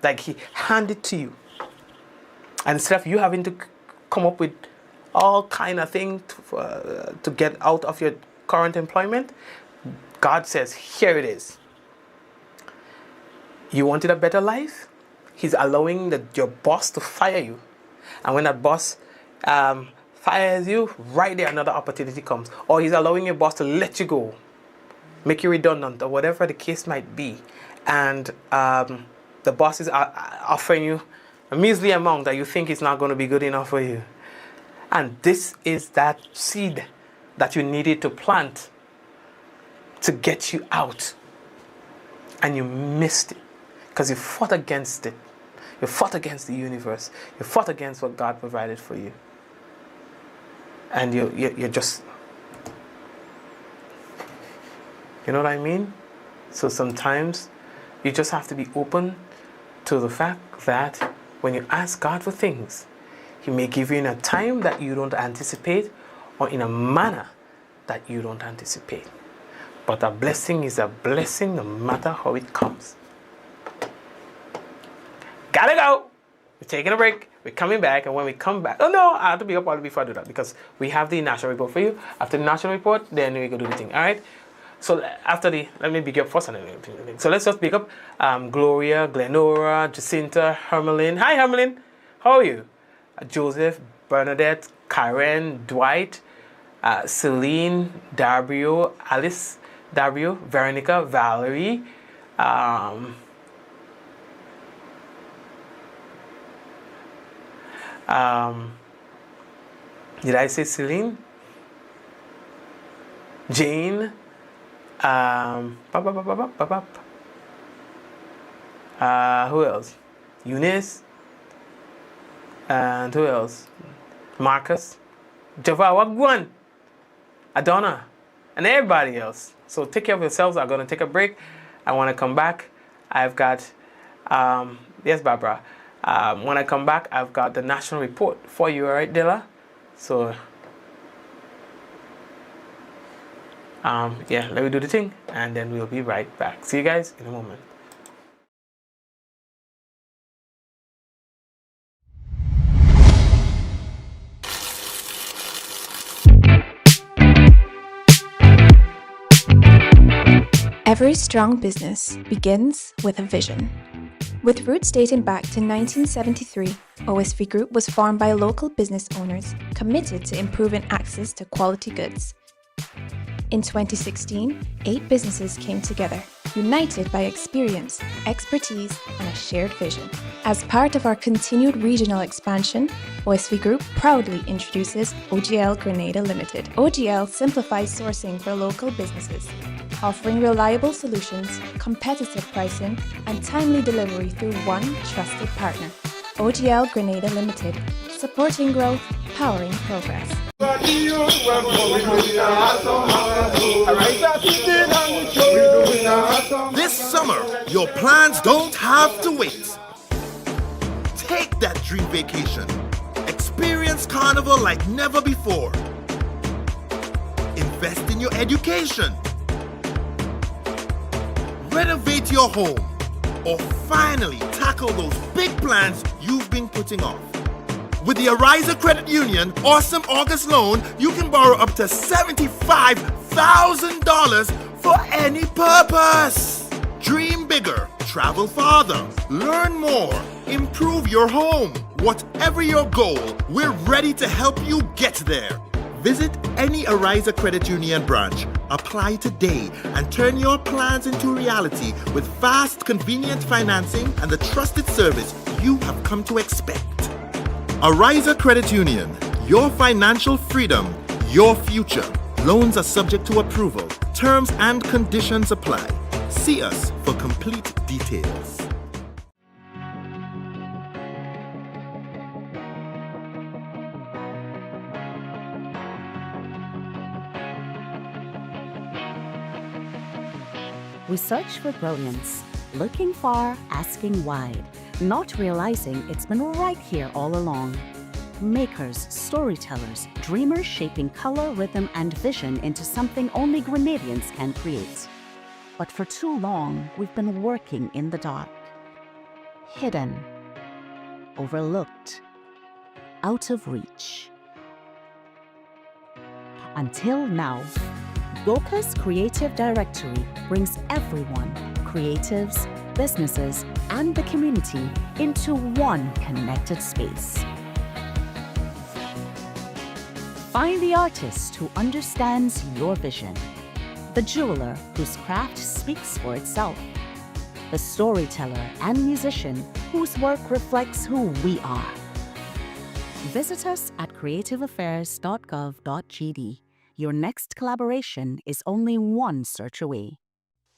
Like He handed to you. And instead of you having to come up with all kind of things to get out of your current employment, God says, here it is. You wanted a better life? He's allowing your boss to fire you. And when that boss fires you, right there another opportunity comes. Or He's allowing your boss to let you go, make you redundant, or whatever the case might be. And the boss is offering you a measly amount that you think is not going to be good enough for you. And this is that seed that you needed to plant to get you out. And you missed it because you fought against it. You fought against the universe. You fought against what God provided for you. And you're just... You know what I mean? So sometimes you just have to be open to the fact that when you ask God for things, He may give you in a time that you don't anticipate, or in a manner that you don't anticipate. But a blessing is a blessing no matter how it comes. Gotta go! We're taking a break. We're coming back, and when we come back... Oh no, I have to be up all before I do that, because we have the national report for you. After the national report, then we go do the thing. Alright? So after let me pick up first and then. So let's just pick up Gloria, Glenora, Jacinta, Hermelin. Hi Hermelin, how are you? Joseph, Bernadette, Karen, Dwight, Celine, Dario, Alice, Dario, Veronica, Valerie, did I say Celine? Jane. Who else? Eunice. And who else? Marcus. Java Wagwan. Adonna. And everybody else. So take care of yourselves. I'm going to take a break. I want to come back. I've got... yes, Barbara. When I come back, I've got the national report for you. Alright, Dilla? So... yeah, let me do the thing, and then we'll be right back. See you guys in a moment. Every strong business begins with a vision. With roots dating back to 1973, OSV Group was formed by local business owners committed to improving access to quality goods. In 2016, 8 businesses came together, united by experience, expertise, and a shared vision. As part of our continued regional expansion, OSV Group proudly introduces OGL Grenada Limited. OGL simplifies sourcing for local businesses, offering reliable solutions, competitive pricing, and timely delivery through one trusted partner. OGL Grenada Limited, supporting growth, powering progress. This summer, your plans don't have to wait. Take that dream vacation. Experience Carnival like never before. Invest in your education. Renovate your home. Or finally tackle those big plans you've been putting off. With the Ariza Credit Union Awesome August Loan, you can borrow up to $75,000 for any purpose. Dream bigger, travel farther, learn more, improve your home. Whatever your goal, we're ready to help you get there. Visit any Ariza Credit Union branch, apply today, and turn your plans into reality with fast, convenient financing and the trusted service you have come to expect. Ariza Credit Union, your financial freedom, your future. Loans are subject to approval. Terms and conditions apply. See us for complete details. We search for brilliance, looking far, asking wide, not realizing it's been right here all along. Makers, storytellers, dreamers shaping color, rhythm, and vision into something only Grenadians can create. But for too long, we've been working in the dark. Hidden, overlooked, out of reach. Until now, Yoka's Creative Directory brings everyone, creatives, businesses, and the community into one connected space. Find the artist who understands your vision, the jeweler whose craft speaks for itself, the storyteller and musician whose work reflects who we are. Visit us at creativeaffairs.gov.gd. Your next collaboration is only one search away.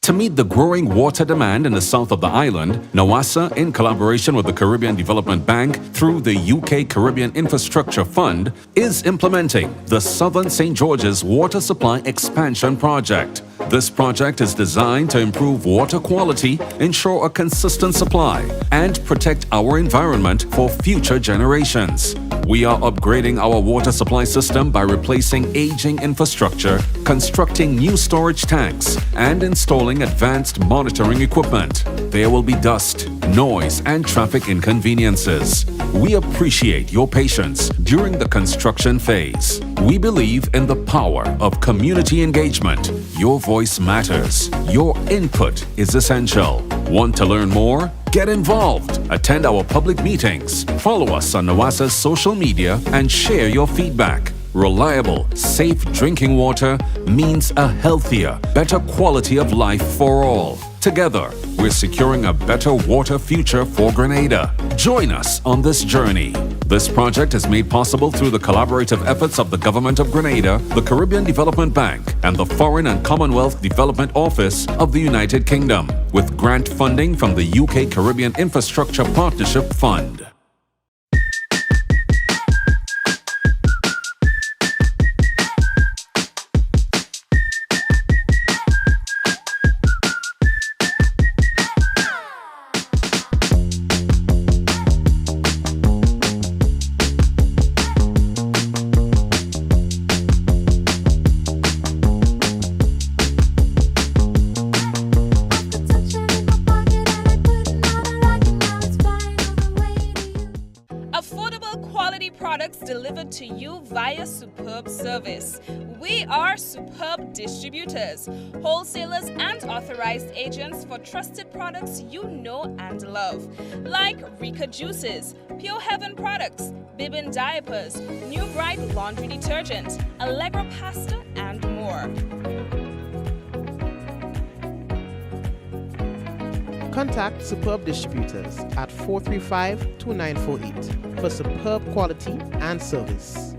To meet the growing water demand in the south of the island, NAWASA, in collaboration with the Caribbean Development Bank through the UK Caribbean Infrastructure Fund, is implementing the Southern St. George's Water Supply Expansion Project. This project is designed to improve water quality, ensure a consistent supply, and protect our environment for future generations. We are upgrading our water supply system by replacing aging infrastructure, constructing new storage tanks, and installing advanced monitoring equipment. There will be dust, noise, and traffic inconveniences. We appreciate your patience during the construction phase. We believe in the power of community engagement. Your voice matters. Your input is essential. Want to learn more? Get involved. Attend our public meetings. Follow us on NAWASA's social media and share your feedback. Reliable, safe drinking water means a healthier, better quality of life for all. Together, we're securing a better water future for Grenada. Join us on this journey. This project is made possible through the collaborative efforts of the Government of Grenada, the Caribbean Development Bank, and the Foreign and Commonwealth Development Office of the United Kingdom, with grant funding from the UK Caribbean Infrastructure Partnership Fund. via superb service. We are superb distributors, wholesalers and authorized agents for trusted products you know and love, like Rika Juices, Pure Heaven products, Bibbin diapers, New Bright laundry detergent, Allegro pasta, and more. Contact Superb Distributors at 435-2948 for superb quality and service.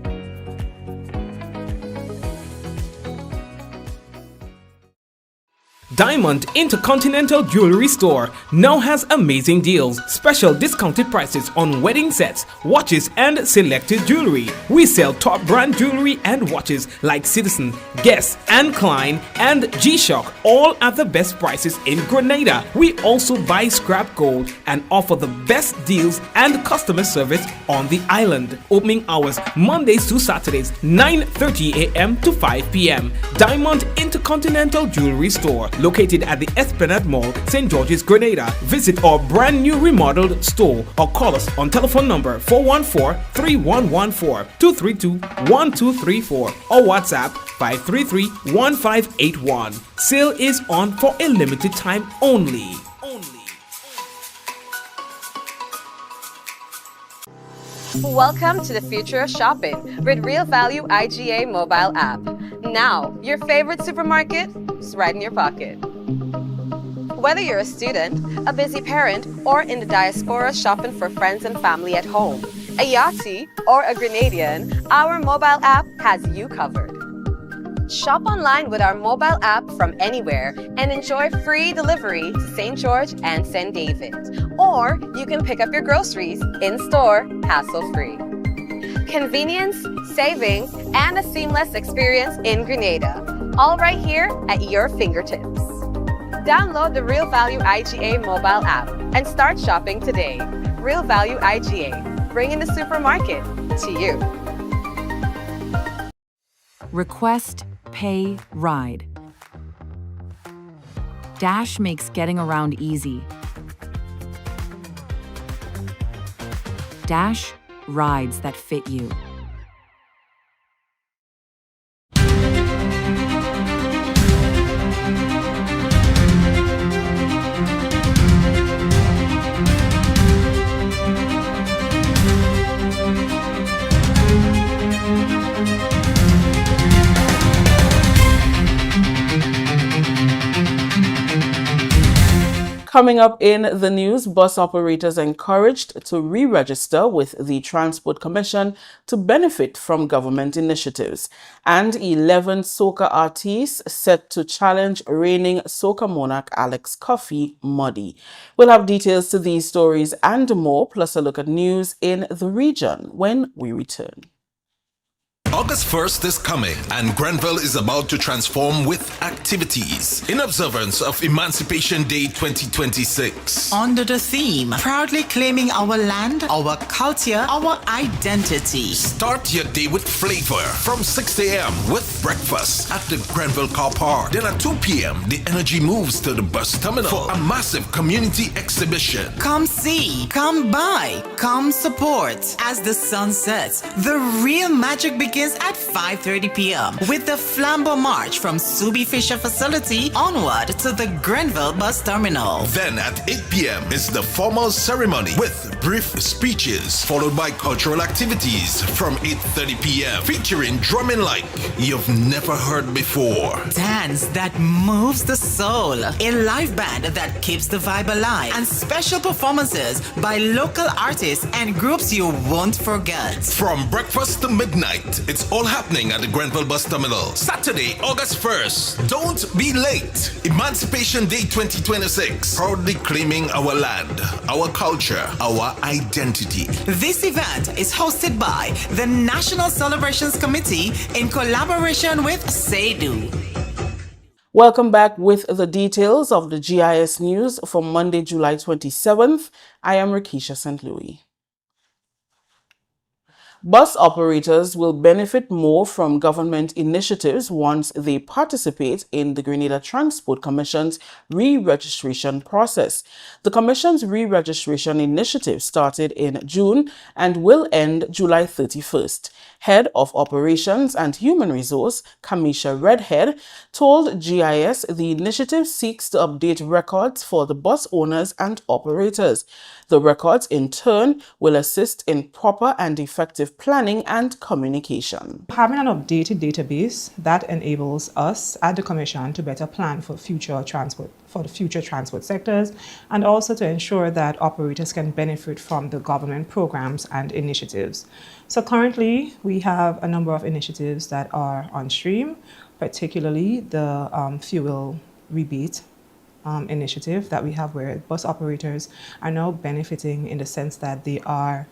Diamond Intercontinental Jewelry Store now has amazing deals, special discounted prices on wedding sets, watches and selected jewelry. We sell top brand jewelry and watches like Citizen, Guess and Klein and G-Shock, all at the best prices in Grenada. We also buy scrap gold and offer the best deals and customer service on the island. Opening hours Mondays to Saturdays 9:30 a.m. to 5 p.m. Diamond Intercontinental Jewelry Store, located at the Esplanade Mall, St. George's, Grenada. Visit our brand new remodeled store or call us on telephone number 414-3114, 232-1234 or WhatsApp 533-1581. Sale is on for a limited time only. Welcome to the future of shopping with Real Value IGA mobile app. Now, your favorite supermarket is right in your pocket. Whether you're a student, a busy parent, or in the diaspora shopping for friends and family at home, a Yachty, or a Grenadian, our mobile app has you covered. Shop online with our mobile app from anywhere and enjoy free delivery to St. George and St. David. Or you can pick up your groceries in-store, hassle-free. Convenience, savings, and a seamless experience in Grenada. All right here at your fingertips. Download the Real Value IGA mobile app and start shopping today. Real Value IGA, bringing the supermarket to you. Request, pay, ride. Dash makes getting around easy. Dash, rides that fit you. Coming up in the news, bus operators encouraged to re-register with the Transport Commission to benefit from government initiatives. And 11 soca artists set to challenge reigning soca monarch Alex Coffey Muddy. We'll have details to these stories and more, plus a look at news in the region when we return. August 1st is coming, and Grenville is about to transform with activities in observance of Emancipation Day 2026. Under the theme, proudly claiming our land, our culture, our identity. Start your day with flavor from 6 a.m. with breakfast at the Grenville Car Park. Then at 2 p.m., the energy moves to the bus terminal for a massive community exhibition. Come see, come buy, come support. As the sun sets, the real magic begins at 5:30 p.m. with the Flambeau March from Subi Fisher facility onward to the Grenville bus terminal. Then at 8 p.m. is the formal ceremony with brief speeches, followed by cultural activities from 8:30 p.m. featuring drumming like you've never heard before. Dance that moves the soul, a live band that keeps the vibe alive, and special performances by local artists and groups you won't forget. From breakfast to midnight, it's all happening at the Grenville Bus Terminal. Saturday, August 1st. Don't be late. Emancipation Day 2026. Proudly claiming our land, our culture, our identity. This event is hosted by the National Celebrations Committee in collaboration with SEDU. Welcome back with the details of the GIS news for Monday, July 27th. I am Rakisha St. Louis. Bus operators will benefit more from government initiatives once they participate in the Grenada Transport Commission's re-registration process. The Commission's re-registration initiative started in June and will end July 31st. Head of Operations and Human Resource, Kamisha Redhead, told GIS the initiative seeks to update records for the bus owners and operators. The records, in turn, will assist in proper and effective planning and communication. Having an updated database that enables us at the Commission to better plan for the future transport sectors, and also to ensure that operators can benefit from the government programs and initiatives. So currently, we have a number of initiatives that are on stream, particularly the fuel rebate initiative that we have, where bus operators are now benefiting in the sense that they are,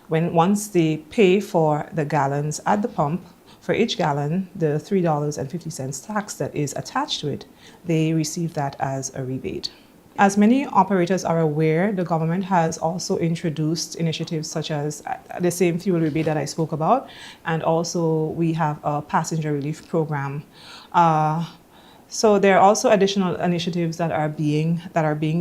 once they pay for the gallons at the pump, for each gallon, the $3.50 tax that is attached to it, they receive that as a rebate. As many operators are aware, the government has also introduced initiatives such as the same fuel rebate that I spoke about, and also we have a passenger relief program. So there are also additional initiatives that are being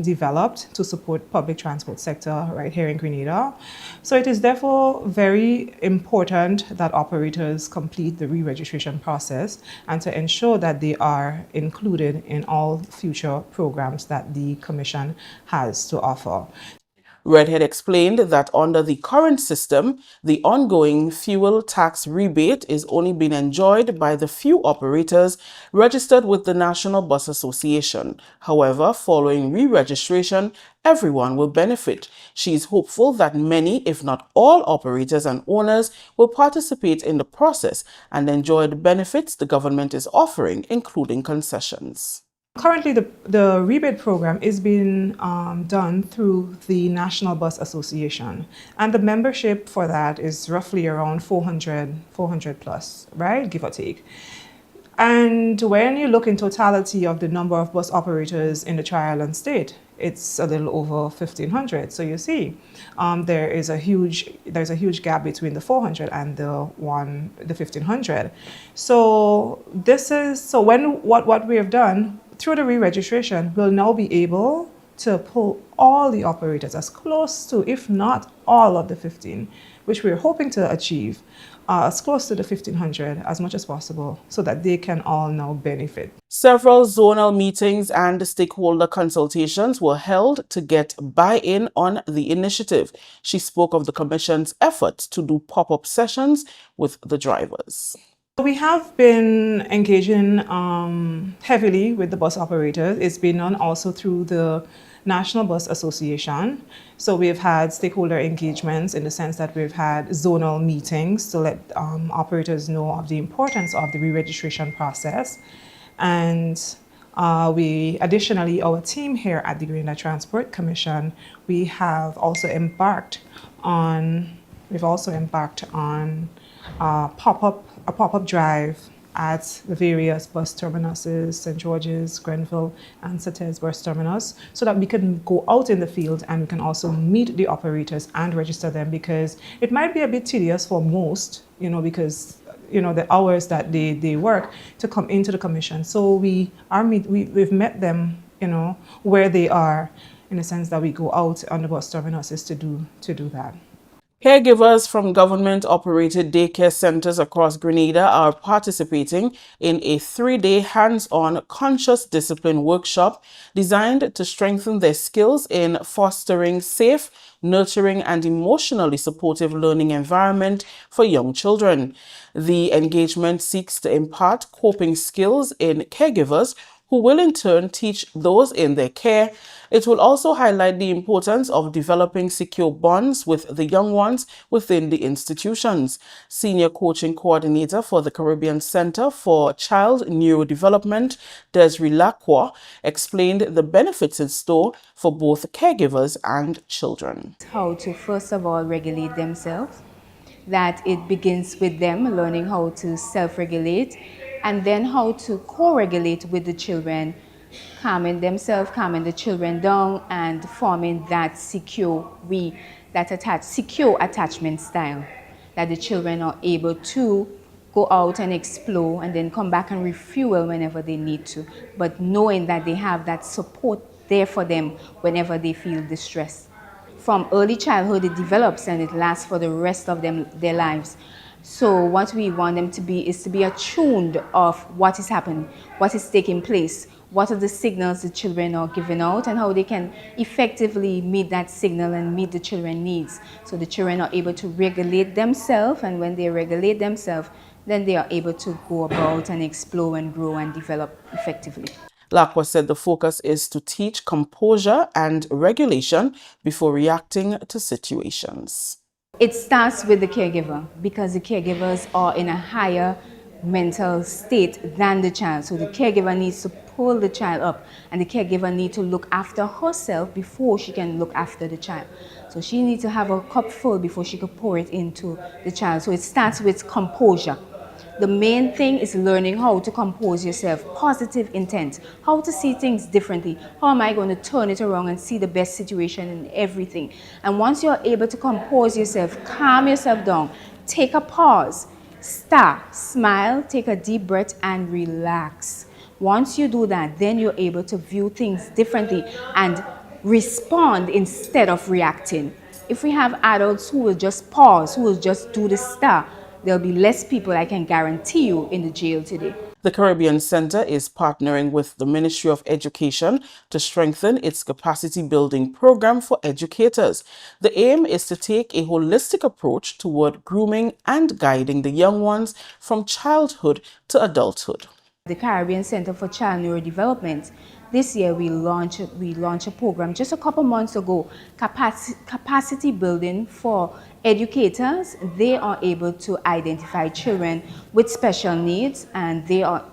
developed to support public transport sector right here in Grenada. So it is therefore very important that operators complete the re-registration process and to ensure that they are included in all future programs that the Commission has to offer. Redhead explained that under the current system, the ongoing fuel tax rebate is only being enjoyed by the few operators registered with the National Bus Association. However, following re-registration, everyone will benefit. She is hopeful that many, if not all, operators and owners will participate in the process and enjoy the benefits the government is offering, including concessions. Currently, the rebate program is being done through the National Bus Association, and the membership for that is roughly around 400 plus, right, give or take. And when you look in totality of the number of bus operators in the Tri-Island state, it's a little over 1,500. So you see, there's a huge gap between the 400 and the 1,500. So what we have done through the re-registration, we'll now be able to pull all the operators as close to, if not all of the 15, which we're hoping to achieve, as close to the 1,500 as much as possible so that they can all now benefit. Several zonal meetings and stakeholder consultations were held to get buy-in on the initiative. She spoke of the Commission's efforts to do pop-up sessions with the drivers. We have been engaging heavily with the bus operators. It's been done also through the National Bus Association. So we've had stakeholder engagements in the sense that we've had zonal meetings to let operators know of the importance of the re-registration process. And we additionally, our team here at the Grenada Transport Commission, we have also embarked on a pop-up drive at the various bus terminuses, St. George's, Grenville, and Sates bus terminus, so that we can go out in the field and we can also meet the operators and register them, because it might be a bit tedious for most, because the hours that they work to come into the commission. So we've met them, where they are, in the sense that we go out on the bus terminuses to do that. Caregivers from government-operated daycare centers across Grenada are participating in a 3-day hands-on conscious discipline workshop designed to strengthen their skills in fostering safe, nurturing, and emotionally supportive learning environment for young children. The engagement seeks to impart coping skills in caregivers who will in turn teach those in their care. It will also highlight the importance of developing secure bonds with the young ones within the institutions. Senior Coaching Coordinator for the Caribbean Center for Child Neurodevelopment, Desiree Lacroix, explained the benefits in store for both caregivers and children. How to first of all regulate themselves, that it begins with them learning how to self-regulate, and then how to co-regulate with the children, calming themselves, calming the children down, and forming that secure attachment style that the children are able to go out and explore and then come back and refuel whenever they need to, but knowing that they have that support there for them whenever they feel distress. From early childhood, it develops and it lasts for the rest of their lives. So what we want them to be is to be attuned of what is happening, what is taking place, what are the signals the children are giving out, and how they can effectively meet that signal and meet the children's needs. So the children are able to regulate themselves, and when they regulate themselves, then they are able to go about and explore and grow and develop effectively. Lacqua said the focus is to teach composure and regulation before reacting to situations. It starts with the caregiver because the caregivers are in a higher mental state than the child. So the caregiver needs to pull the child up, and the caregiver needs to look after herself before she can look after the child. So she needs to have a cup full before she can pour it into the child. So it starts with composure. The main thing is learning how to compose yourself, positive intent, how to see things differently. How am I going to turn it around and see the best situation in everything? And once you're able to compose yourself, calm yourself down, take a pause, stop, smile, take a deep breath and relax. Once you do that, then you're able to view things differently and respond instead of reacting. If we have adults who will just pause, who will just do the stop, there'll be less people, I can guarantee you, in the jail today. The Caribbean Center is partnering with the Ministry of Education to strengthen its capacity building program for educators. The aim is to take a holistic approach toward grooming and guiding the young ones from childhood to adulthood. The Caribbean Center for Child Neurodevelopment, this year we launched a program just a couple months ago, capacity building for educators. They are able to identify children with special needs, and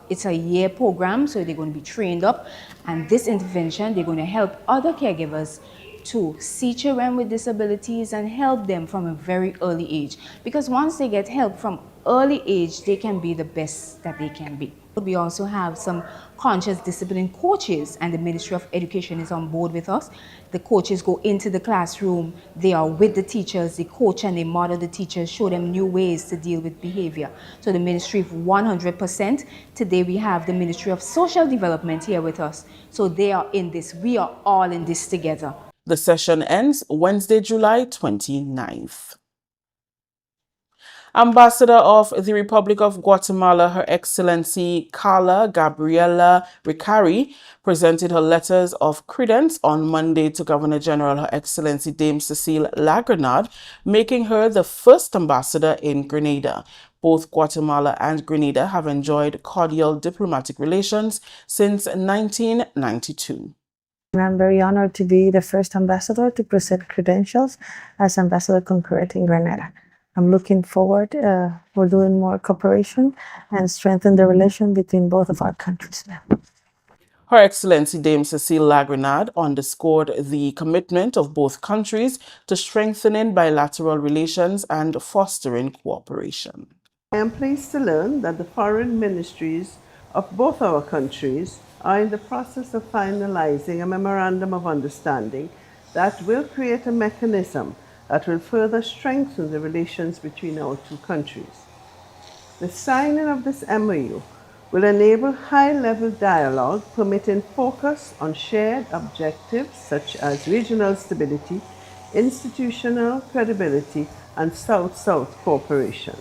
it's a year program, so they're going to be trained up. And this intervention, they're going to help other caregivers to see children with disabilities and help them from a very early age. Because once they get help from early age, they can be the best that they can be. We also have some conscious discipline coaches, and the Ministry of Education is on board with us. The coaches go into the classroom, they are with the teachers, they coach and they model the teachers, show them new ways to deal with behavior. So the ministry is 100%. Today we have the Ministry of Social Development here with us. So they are in this, we are all in this together. The session ends Wednesday, July 29th. Ambassador of the Republic of Guatemala, Her Excellency Carla Gabriela Ricari, presented her letters of credence on Monday to Governor General Her Excellency Dame Cecile Lagranade, making her the first ambassador in Grenada. Both Guatemala and Grenada have enjoyed cordial diplomatic relations since 1992. I'm very honored to be the first ambassador to present credentials as ambassador concurrent in Grenada. I'm looking forward for doing more cooperation and strengthen the relation between both of our countries now. Her Excellency Dame Cecile Lagranade underscored the commitment of both countries to strengthening bilateral relations and fostering cooperation. I am pleased to learn that the foreign ministries of both our countries are in the process of finalizing a memorandum of understanding that will create a mechanism that will further strengthen the relations between our two countries. The signing of this MOU will enable high-level dialogue permitting focus on shared objectives such as regional stability, institutional credibility, and South-South cooperation.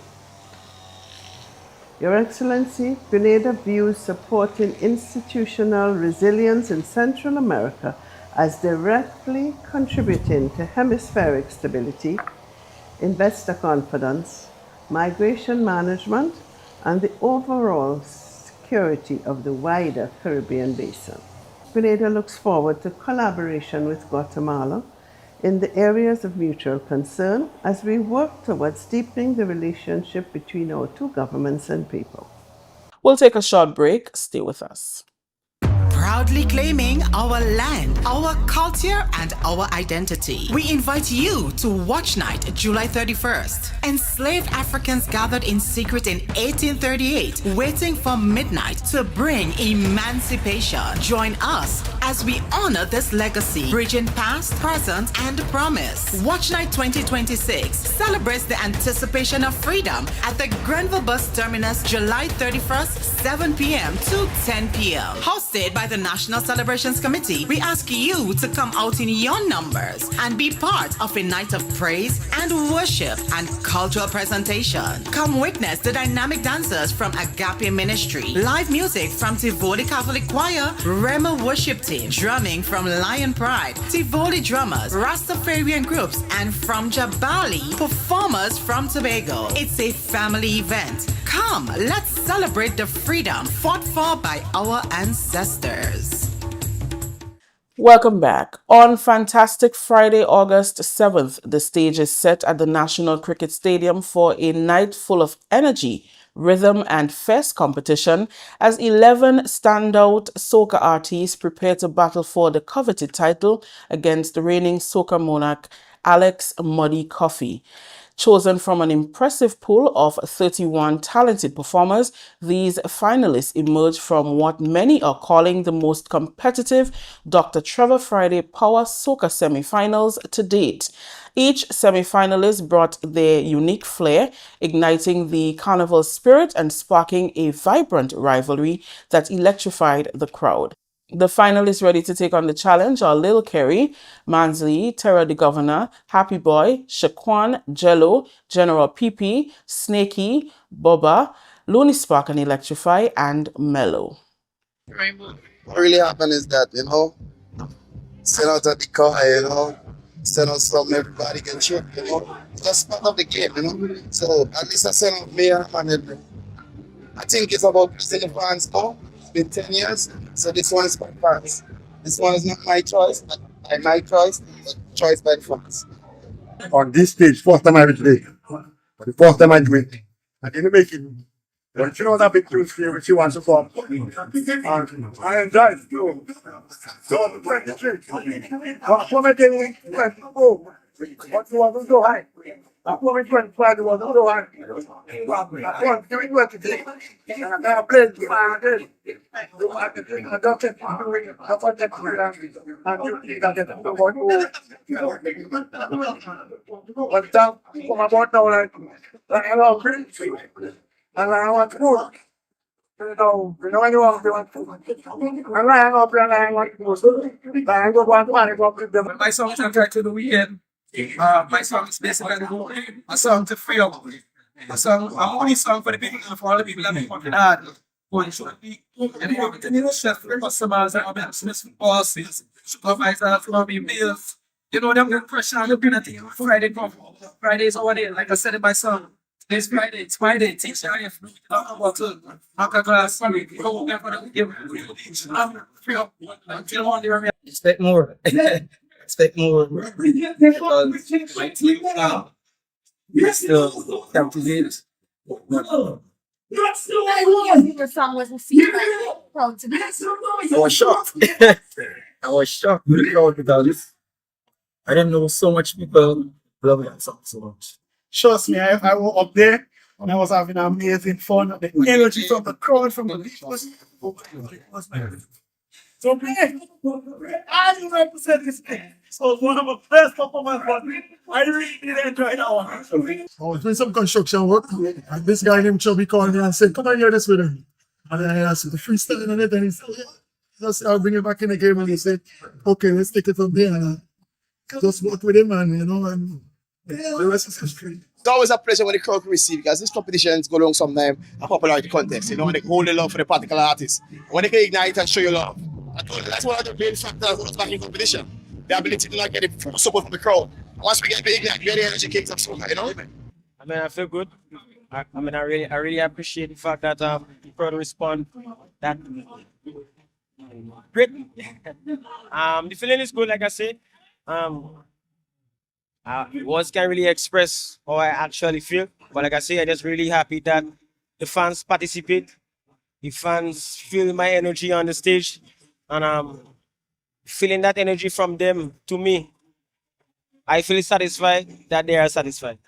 Your Excellency, Grenada views supporting institutional resilience in Central America as directly contributing to hemispheric stability, investor confidence, migration management, and the overall security of the wider Caribbean basin. Grenada looks forward to collaboration with Guatemala in the areas of mutual concern as we work towards deepening the relationship between our two governments and people. We'll take a short break. Stay with us. proudly claiming our land, our culture, and our identity. We invite you to Watch Night, July 31st. Enslaved Africans gathered in secret in 1838, waiting for midnight to bring emancipation. Join us as we honor this legacy, bridging past, present, and promise. Watch Night 2026 celebrates the anticipation of freedom at the Grenville Bus Terminus, July 31st, 7 p.m. to 10 p.m. Hosted by the National Celebrations Committee, we ask you to come out in your numbers and be part of a night of praise and worship and cultural presentation. Come witness the dynamic dancers from Agape Ministry, live music from Tivoli Catholic Choir, Rema Worship Team, drumming from Lion Pride, Tivoli drummers, Rastafarian groups, and from Jabali, performers from Tobago. It's a family event. Come, let's celebrate the freedom fought for by our ancestors. Welcome back. On fantastic Friday, August 7th, the stage is set at the National Cricket Stadium for a night full of energy, rhythm, and fest competition as 11 standout soca artists prepare to battle for the coveted title against the reigning soca monarch Alex Muddy Coffey. Chosen from an impressive pool of 31 talented performers, these finalists emerged from what many are calling the most competitive Dr. Trevor Friday Power Soca semi-finals to date. Each semi-finalist brought their unique flair, igniting the carnival spirit and sparking a vibrant rivalry that electrified the crowd. The finalists ready to take on the challenge are Lil Kerry, Mansley, Terra the Governor, Happy Boy, Shaquan, Jello, General PP, Snakey, Boba, Looney Spark and Electrify, and Mellow. What really happened is that, send out at the car, send out something, everybody can check, That's part of the game, So at least I send out me and I think it's about pleasing the fans now. It's been 10 years, so this one is for fans. This one is not my choice, but my choice, but choice by the fans. On this stage, first time I reached it. The first time I do it. I didn't make it. But you know that big tune here, she wants to come. And I enjoy it too. So, 23. What am I doing? What you want to do? I'm going to 25 was the other one. I want to do it today. And I'm going to play the fire again. I don't think I'm doing it. I want to do it. I'm doing it. I'm going to go. One time, from about now, I love it. And I want to do it. You know when you want to do it. And I want to do it. I want to do it. My song soundtrack to the weekend. My song is basically a song to free up. A money song for the people, for all the people that make money hard. But it should be, stress for customers and business bosses, supervisors, for me bills. Them get pressure on the penalty. Friday come. Friday is our day. Like I said in my song. It's Friday. Teach you if you don't know about to knock a glass. Go over for the give. Free up. Expect more. Expect more because my team now is still captivated. Your song was received proud to be. I was shocked. I was shocked with the crowd because I didn't know so much people love that song so much. Trust me, I was up there and I was having amazing fun. The energy from the crowd, from the people. So, I do represent this thing. So, it's one of the best performances, but I really did enjoy that one. I was doing some construction work, and this guy named Chubby called me and said, "Come and hear this with him." And I asked him the freestyle on it, and he said, "Yeah." Just I'll bring it back in the game, and he said, "Okay, let's take it from there." And just work with him, and and the rest is history. It's always a pleasure when the crowd can receive because these competitions go along sometimes a popularity contest, when they hold the love for the particular artist. When they can ignite and show you love. That's one of the main factors of back in competition. The ability to not get the full support from the crowd. Once we get the ignite, we get the energy kicks up soca, I feel good. I really appreciate the fact that the crowd respond that great. The feeling is good, like I said. Words can't really express how I actually feel, but like I say, I'm just really happy that the fans participate. The fans feel my energy on the stage. and feeling that energy from them to me, I feel satisfied that they are satisfied.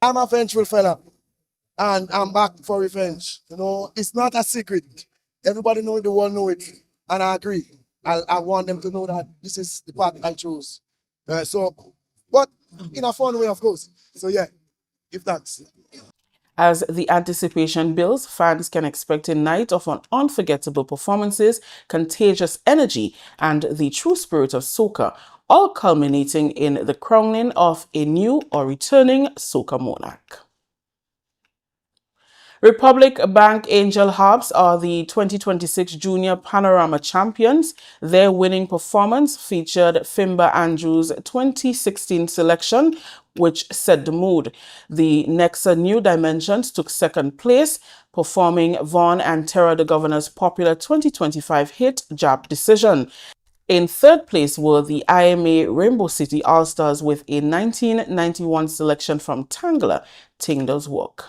I'm a vengeful fella, and I'm back for revenge. You know, it's not a secret. Everybody know it, the world know it, and I agree. I want them to know that this is the path I chose. But in a fun way, of course. So yeah, give thanks. As the anticipation builds, fans can expect a night of unforgettable performances, contagious energy, and the true spirit of soca, all culminating in the crowning of a new or returning soca monarch. Republic Bank Angel Hearts are the 2026 Junior Panorama champions. Their winning performance featured Fimba Andrews' 2016 selection, which set the mood. The Nexa New Dimensions took second place, performing Vaughn and Terra the Governor's popular 2025 hit Jab Decision. In third place were the IMA Rainbow City All-Stars with a 1991 selection from Tangler, Ting Does Work.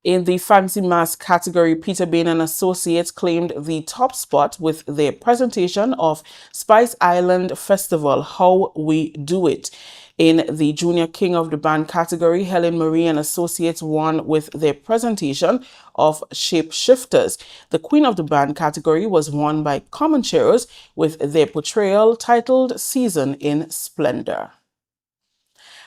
In the Fancy Mass category, Peter Bain and Associates claimed the top spot with their presentation of Spice Island Festival, How We Do It. In the Junior King of the Band category, Helen Marie and Associates won with their presentation of Shapeshifters. The Queen of the Band category was won by Comancheros with their portrayal titled Season in Splendor.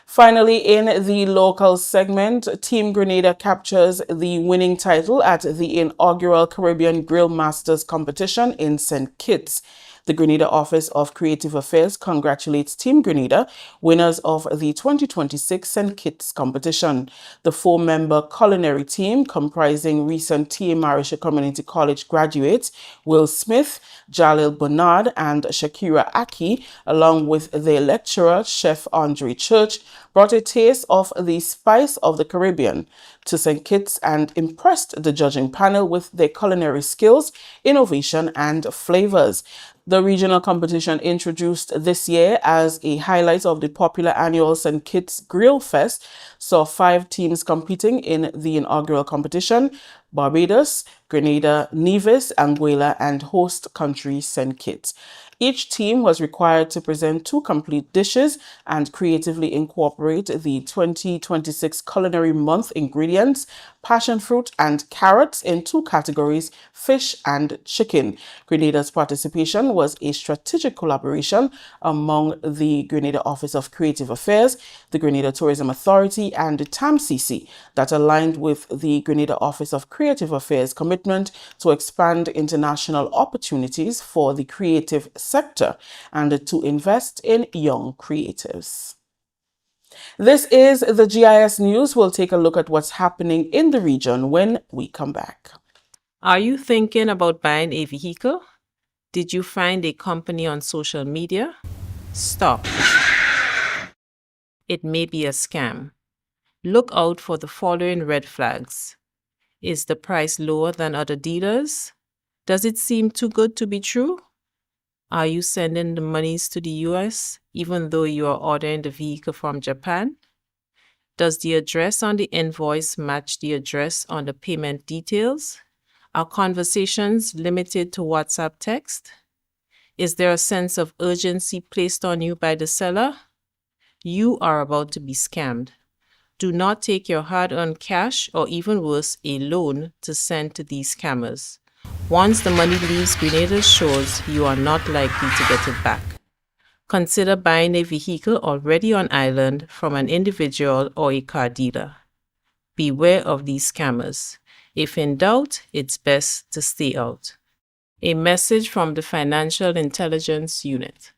Finally, in the local segment, Team Grenada captures the winning title at the inaugural Caribbean Grill Masters competition in St. Kitts. The Grenada Office of Creative Affairs congratulates Team Grenada, winners of the 2026 St. Kitts competition. The four-member culinary team, comprising recent T.A. Marisha Community College graduates Will Smith, Jalil Bernard, and Shakira Aki, along with their lecturer, Chef Andre Church, brought a taste of the spice of the Caribbean to St. Kitts and impressed the judging panel with their culinary skills, innovation, and flavors. The regional competition, introduced this year as a highlight of the popular annual St. Kitts Grill Fest, saw 5 teams competing in the inaugural competition: Barbados, Grenada, Nevis, Anguilla, and host country St. Kitts. Each team was required to present 2 complete dishes and creatively incorporate the 2026 Culinary Month ingredients, passion fruit and carrots, in 2 categories, fish and chicken. Grenada's participation was a strategic collaboration among the Grenada Office of Creative Affairs, the Grenada Tourism Authority, and the TAMCC that aligned with the Grenada Office of Creative Affairs' commitment to expand international opportunities for the creative sector and to invest in young creatives. This is the GIS News. We'll take a look at what's happening in the region when we come back. Are you thinking about buying a vehicle? Did you find a company on social media? Stop. It may be a scam. Look out for the following red flags. Is the price lower than other dealers? Does it seem too good to be true? Are you sending the monies to the US even though you are ordering the vehicle from Japan? Does the address on the invoice match the address on the payment details? Are conversations limited to WhatsApp text? Is there a sense of urgency placed on you by the seller? You are about to be scammed. Do not take your hard-earned cash or even worse, a loan to send to these scammers. Once the money leaves Grenada's shores, you are not likely to get it back. Consider buying a vehicle already on island from an individual or a car dealer. Beware of these scammers. If in doubt, it's best to stay out. A message from the Financial Intelligence Unit.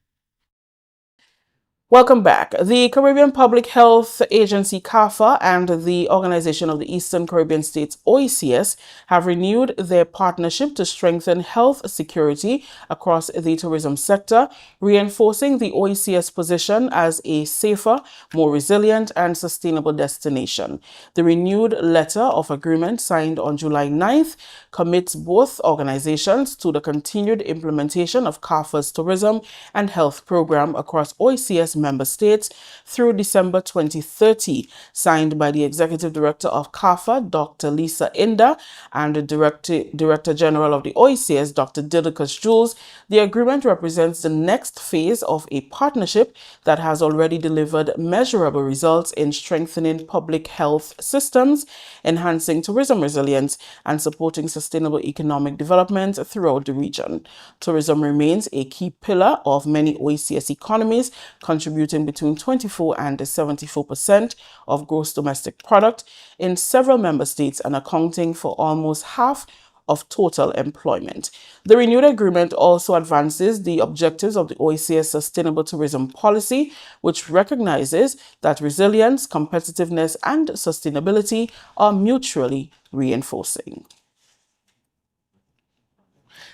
Welcome back. The Caribbean Public Health Agency, CARPHA, and the Organization of the Eastern Caribbean States, OECS, have renewed their partnership to strengthen health security across the tourism sector, reinforcing the OECS position as a safer, more resilient, and sustainable destination. The renewed letter of agreement signed on July 9th commits both organizations to the continued implementation of CARPHA's tourism and health program across OECS member states through December 2030, signed by the Executive Director of CARPHA, Dr. Lisa Inda, and the Director General of the OECS, Dr. Didacus Jules. The agreement represents the next phase of a partnership that has already delivered measurable results in strengthening public health systems, enhancing tourism resilience, and supporting sustainable economic development throughout the region. Tourism remains a key pillar of many OECS economies, contributing between 24 and 74% of gross domestic product in several member states and accounting for almost half of total employment. The renewed agreement also advances the objectives of the OECS Sustainable Tourism Policy, which recognizes that resilience, competitiveness, and sustainability are mutually reinforcing.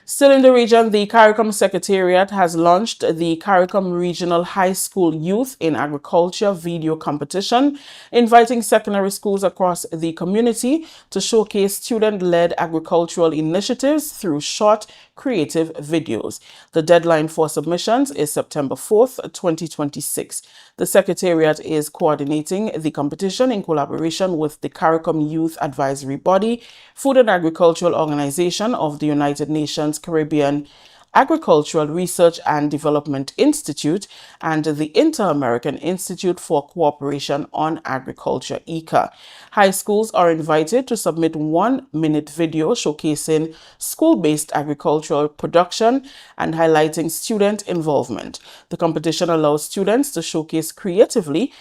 Still in the region, the CARICOM Secretariat has launched the CARICOM Regional High School Youth in Agriculture video competition, inviting secondary schools across the community to showcase student-led agricultural initiatives through short, creative videos. The deadline for submissions is September 4th, 2026. The Secretariat is coordinating the competition in collaboration with the CARICOM Youth Advisory Body, Food and Agricultural Organization of the United Nations Caribbean Agricultural Research and Development Institute, and the Inter-American Institute for Cooperation on Agriculture, ICA. High schools are invited to submit 1-minute video showcasing school-based agricultural production and highlighting student involvement. The competition allows students to showcase creatively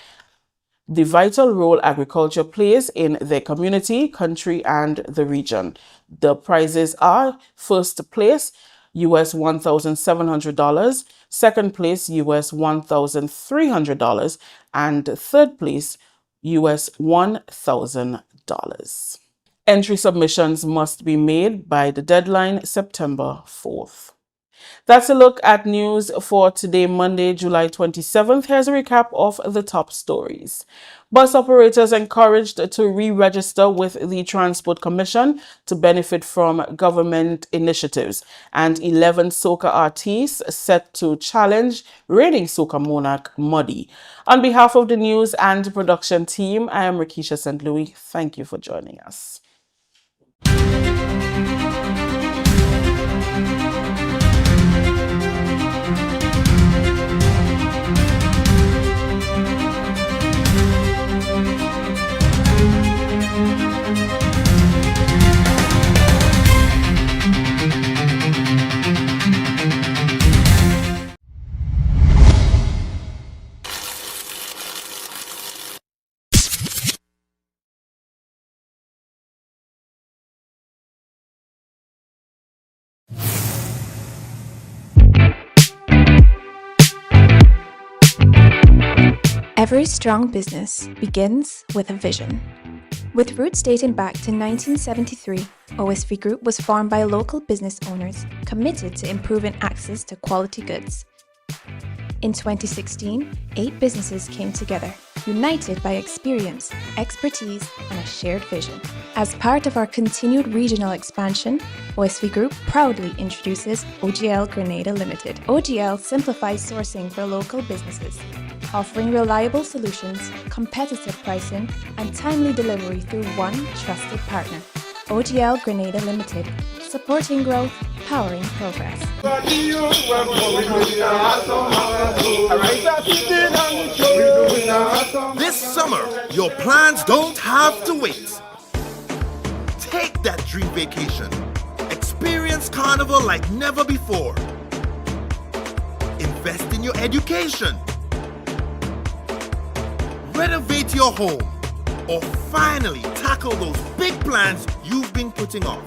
the vital role agriculture plays in their community, country, and the region. The prizes are: first place, US $1,700, second place, US $1,300, and third place, US $1,000. Entry submissions must be made by the deadline September 4th. That's a look at news for today, Monday, July 27th. Here's a recap of the top stories. Bus operators encouraged to re-register with the Transport Commission to benefit from government initiatives. And 11 soca artists set to challenge reigning soca monarch Muddy. On behalf of the news and production team, I am Rikisha St. Louis. Thank you for joining us. Every strong business begins with a vision. With roots dating back to 1973, OSV Group was formed by local business owners committed to improving access to quality goods. In 2016, 8 businesses came together, united by experience, expertise, and a shared vision. As part of our continued regional expansion, OSV Group proudly introduces OGL Grenada Limited. OGL simplifies sourcing for local businesses, offering reliable solutions, competitive pricing, and timely delivery through one trusted partner. OGL Grenada Limited, supporting growth, powering progress. This summer, your plans don't have to wait. Take that dream vacation. Experience Carnival like never before. Invest in your education. Renovate your home. Or finally tackle those big plans you've been putting off.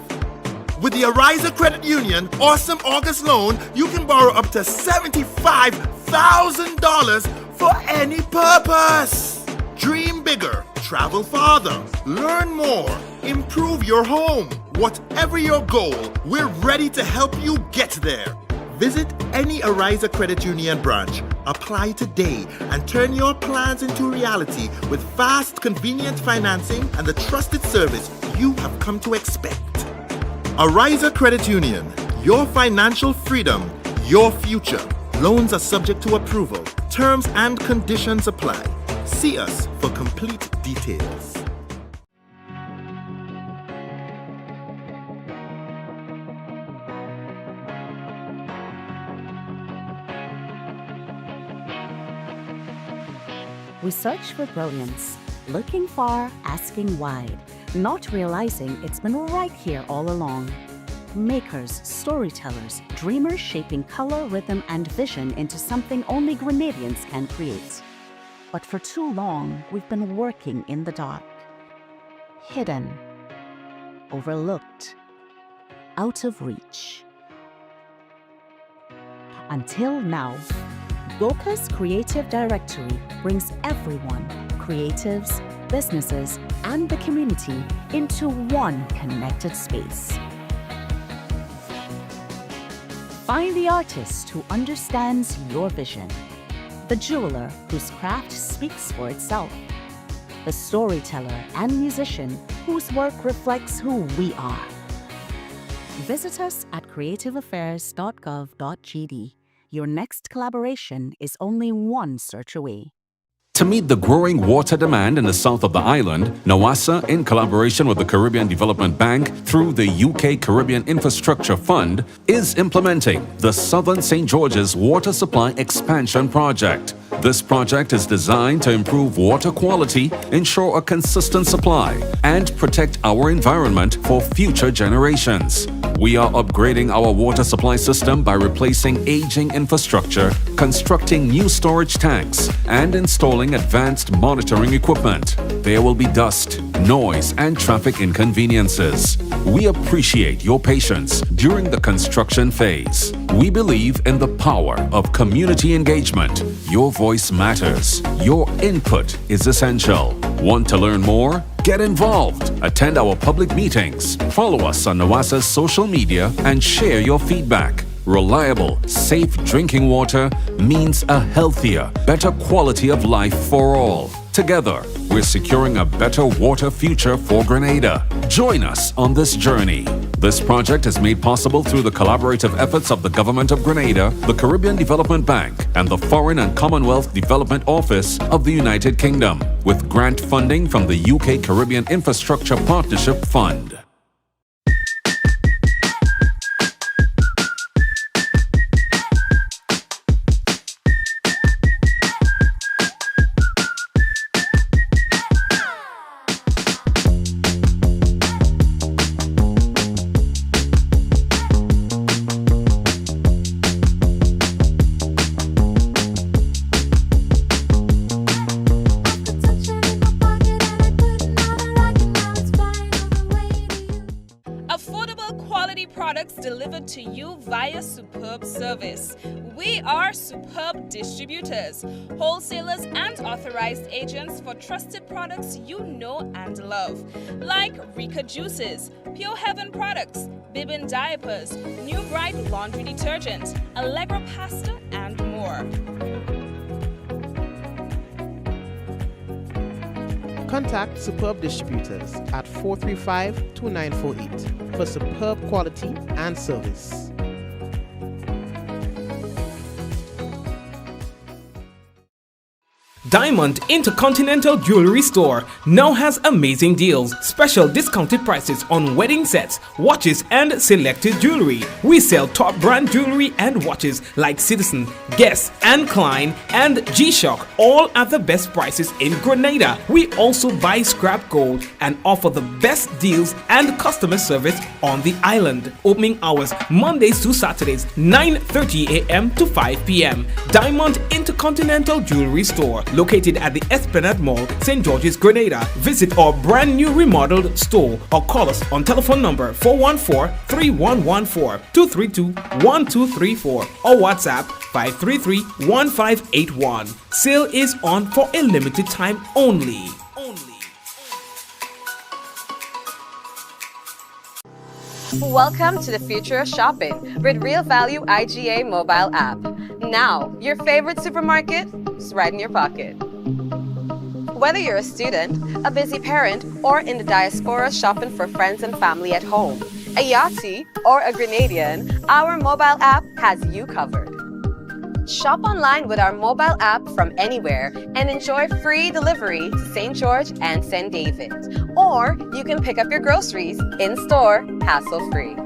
With the Ariza Credit Union Awesome August Loan, you can borrow up to $75,000 for any purpose. Dream bigger, travel farther, learn more, improve your home. Whatever your goal, we're ready to help you get there. Visit any Ariza Credit Union branch, apply today, and turn your plans into reality with fast, convenient financing and the trusted service you have come to expect. Ariza Credit Union, your financial freedom, your future. Loans are subject to approval. Terms and conditions apply. See us for complete details. We search for brilliance, looking far, asking wide, not realizing it's been right here all along. Makers, storytellers, dreamers shaping color, rhythm, and vision into something only Grenadians can create. But for too long, we've been working in the dark. Hidden, overlooked, out of reach. Until now, Goka's Creative Directory brings everyone, creatives, businesses, and the community into one connected space. Find the artist who understands your vision, the jeweler whose craft speaks for itself, the storyteller and musician whose work reflects who we are. Visit us at creativeaffairs.gov.gd. Your next collaboration is only one search away. To meet the growing water demand in the south of the island, NOASA, in collaboration with the Caribbean Development Bank through the UK Caribbean Infrastructure Fund, is implementing the Southern St. George's Water Supply Expansion Project. This project is designed to improve water quality, ensure a consistent supply, and protect our environment for future generations. We are upgrading our water supply system by replacing aging infrastructure, constructing new storage tanks, and installing advanced monitoring equipment. There will be dust, noise, and traffic inconveniences. We appreciate your patience during the construction phase. We believe in the power of community engagement. Your voice matters. Your input is essential. Want to learn more? Get involved. Attend our public meetings. Follow us on NOASA's social media and share your feedback. Reliable, safe drinking water means a healthier, better quality of life for all. Together, we're securing a better water future for Grenada. Join us on this journey. This project is made possible through the collaborative efforts of the Government of Grenada, the Caribbean Development Bank, and the Foreign and Commonwealth Development Office of the United Kingdom, with grant funding from the UK Caribbean Infrastructure Partnership Fund. Delivered to you via Superb Service. We are Superb Distributors, wholesalers and authorized agents for trusted products you know and love, like Rika Juices, Pure Heaven Products, Bibbin Diapers, New Bright Laundry Detergent, Allegra Pasta, and more. Contact Superb Distributors at 435-2948 for superb quality and service. Diamond Intercontinental Jewelry Store now has amazing deals, special discounted prices on wedding sets, watches and selected jewelry. We sell top brand jewelry and watches like Citizen, Guess and Klein and G-Shock, all at the best prices in Grenada. We also buy scrap gold and offer the best deals and customer service on the island. Opening hours Mondays to Saturdays 9:30 a.m. to 5 p.m. Diamond Intercontinental Jewelry Store, located at the Esplanade Mall, St. George's, Grenada. Visit our brand new remodeled store or call us on telephone number 414-3114, 232-1234 or WhatsApp 533-1581. Sale is on for a limited time only. Welcome to the future of shopping with Real Value IGA mobile app. Now, your favorite supermarket is right in your pocket. Whether you're a student, a busy parent, or in the diaspora shopping for friends and family at home, a Yachty, or a Grenadian, our mobile app has you covered. Shop online with our mobile app from anywhere and enjoy free delivery to St. George and St. David. Or you can pick up your groceries in-store, hassle-free.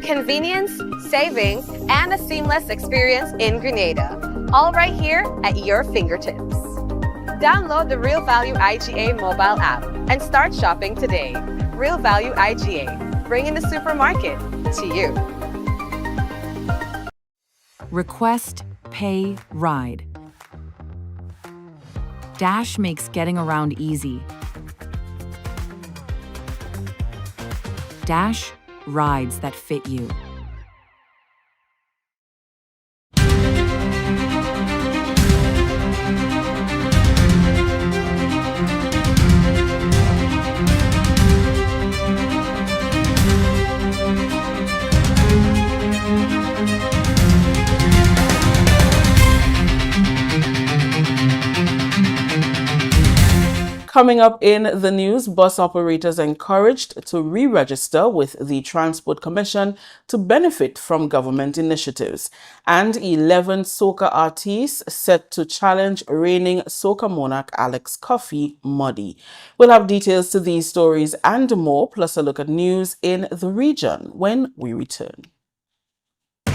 Convenience, savings, and a seamless experience in Grenada. All right here at your fingertips. Download the Real Value IGA mobile app and start shopping today. Real Value IGA, bringing the supermarket to you. Request, pay, ride. Dash makes getting around easy. Dash, rides that fit you. Coming up in the news, bus operators encouraged to re-register with the Transport Commission to benefit from government initiatives. And 11 soca artists set to challenge reigning soca monarch Alex Coffey Muddy. We'll have details to these stories and more, plus a look at news in the region when we return.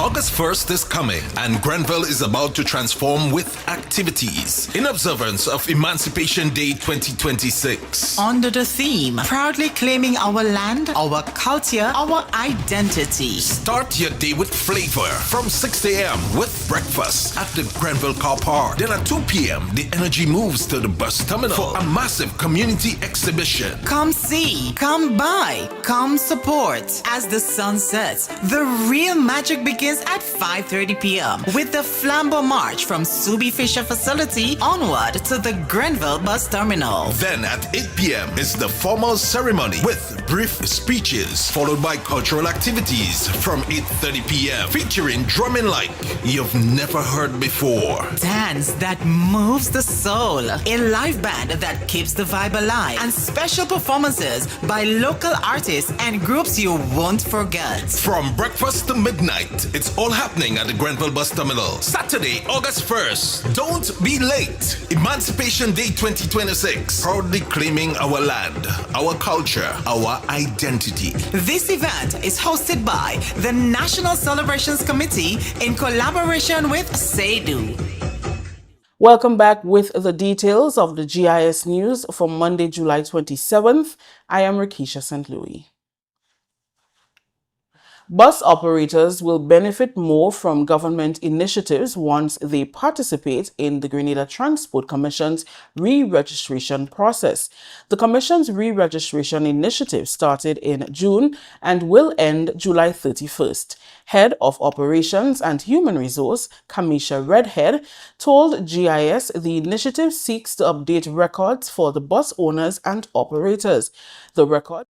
August 1st is coming, and Grenville is about to transform with activities in observance of Emancipation Day 2026. Under the theme, proudly claiming our land, our culture, our identity. Start your day with flavor from 6 a.m. with breakfast at the Grenville Car Park. Then at 2 p.m., the energy moves to the bus terminal for a massive community exhibition. Come see, come buy, come support. As the sun sets, the real magic begins at 5:30 p.m. with the Flambeau March from Subi Fisher Facility onward to the Grenville Bus Terminal. Then at 8 p.m. is the formal ceremony with brief speeches, followed by cultural activities from 8:30 p.m. featuring drumming like you've never heard before. Dance that moves the soul, a live band that keeps the vibe alive, and special performances by local artists and groups you won't forget. From breakfast to midnight, it's all happening at the Grenville Bus Terminal. Saturday, August 1st. Don't be late. Emancipation Day 2026. Proudly claiming our land, our culture, our identity. This event is hosted by the National Celebrations Committee in collaboration with SEDU. Welcome back with the details of the GIS news for Monday, July 27th. I am Rakisha St. Louis. Bus operators will benefit more from government initiatives once they participate in the Grenada Transport Commission's re-registration process. The Commission's re-registration initiative started in June and will end July 31st. Head of Operations and Human Resource, Kamisha Redhead, told GIS the initiative seeks to update records for the bus owners and operators. The record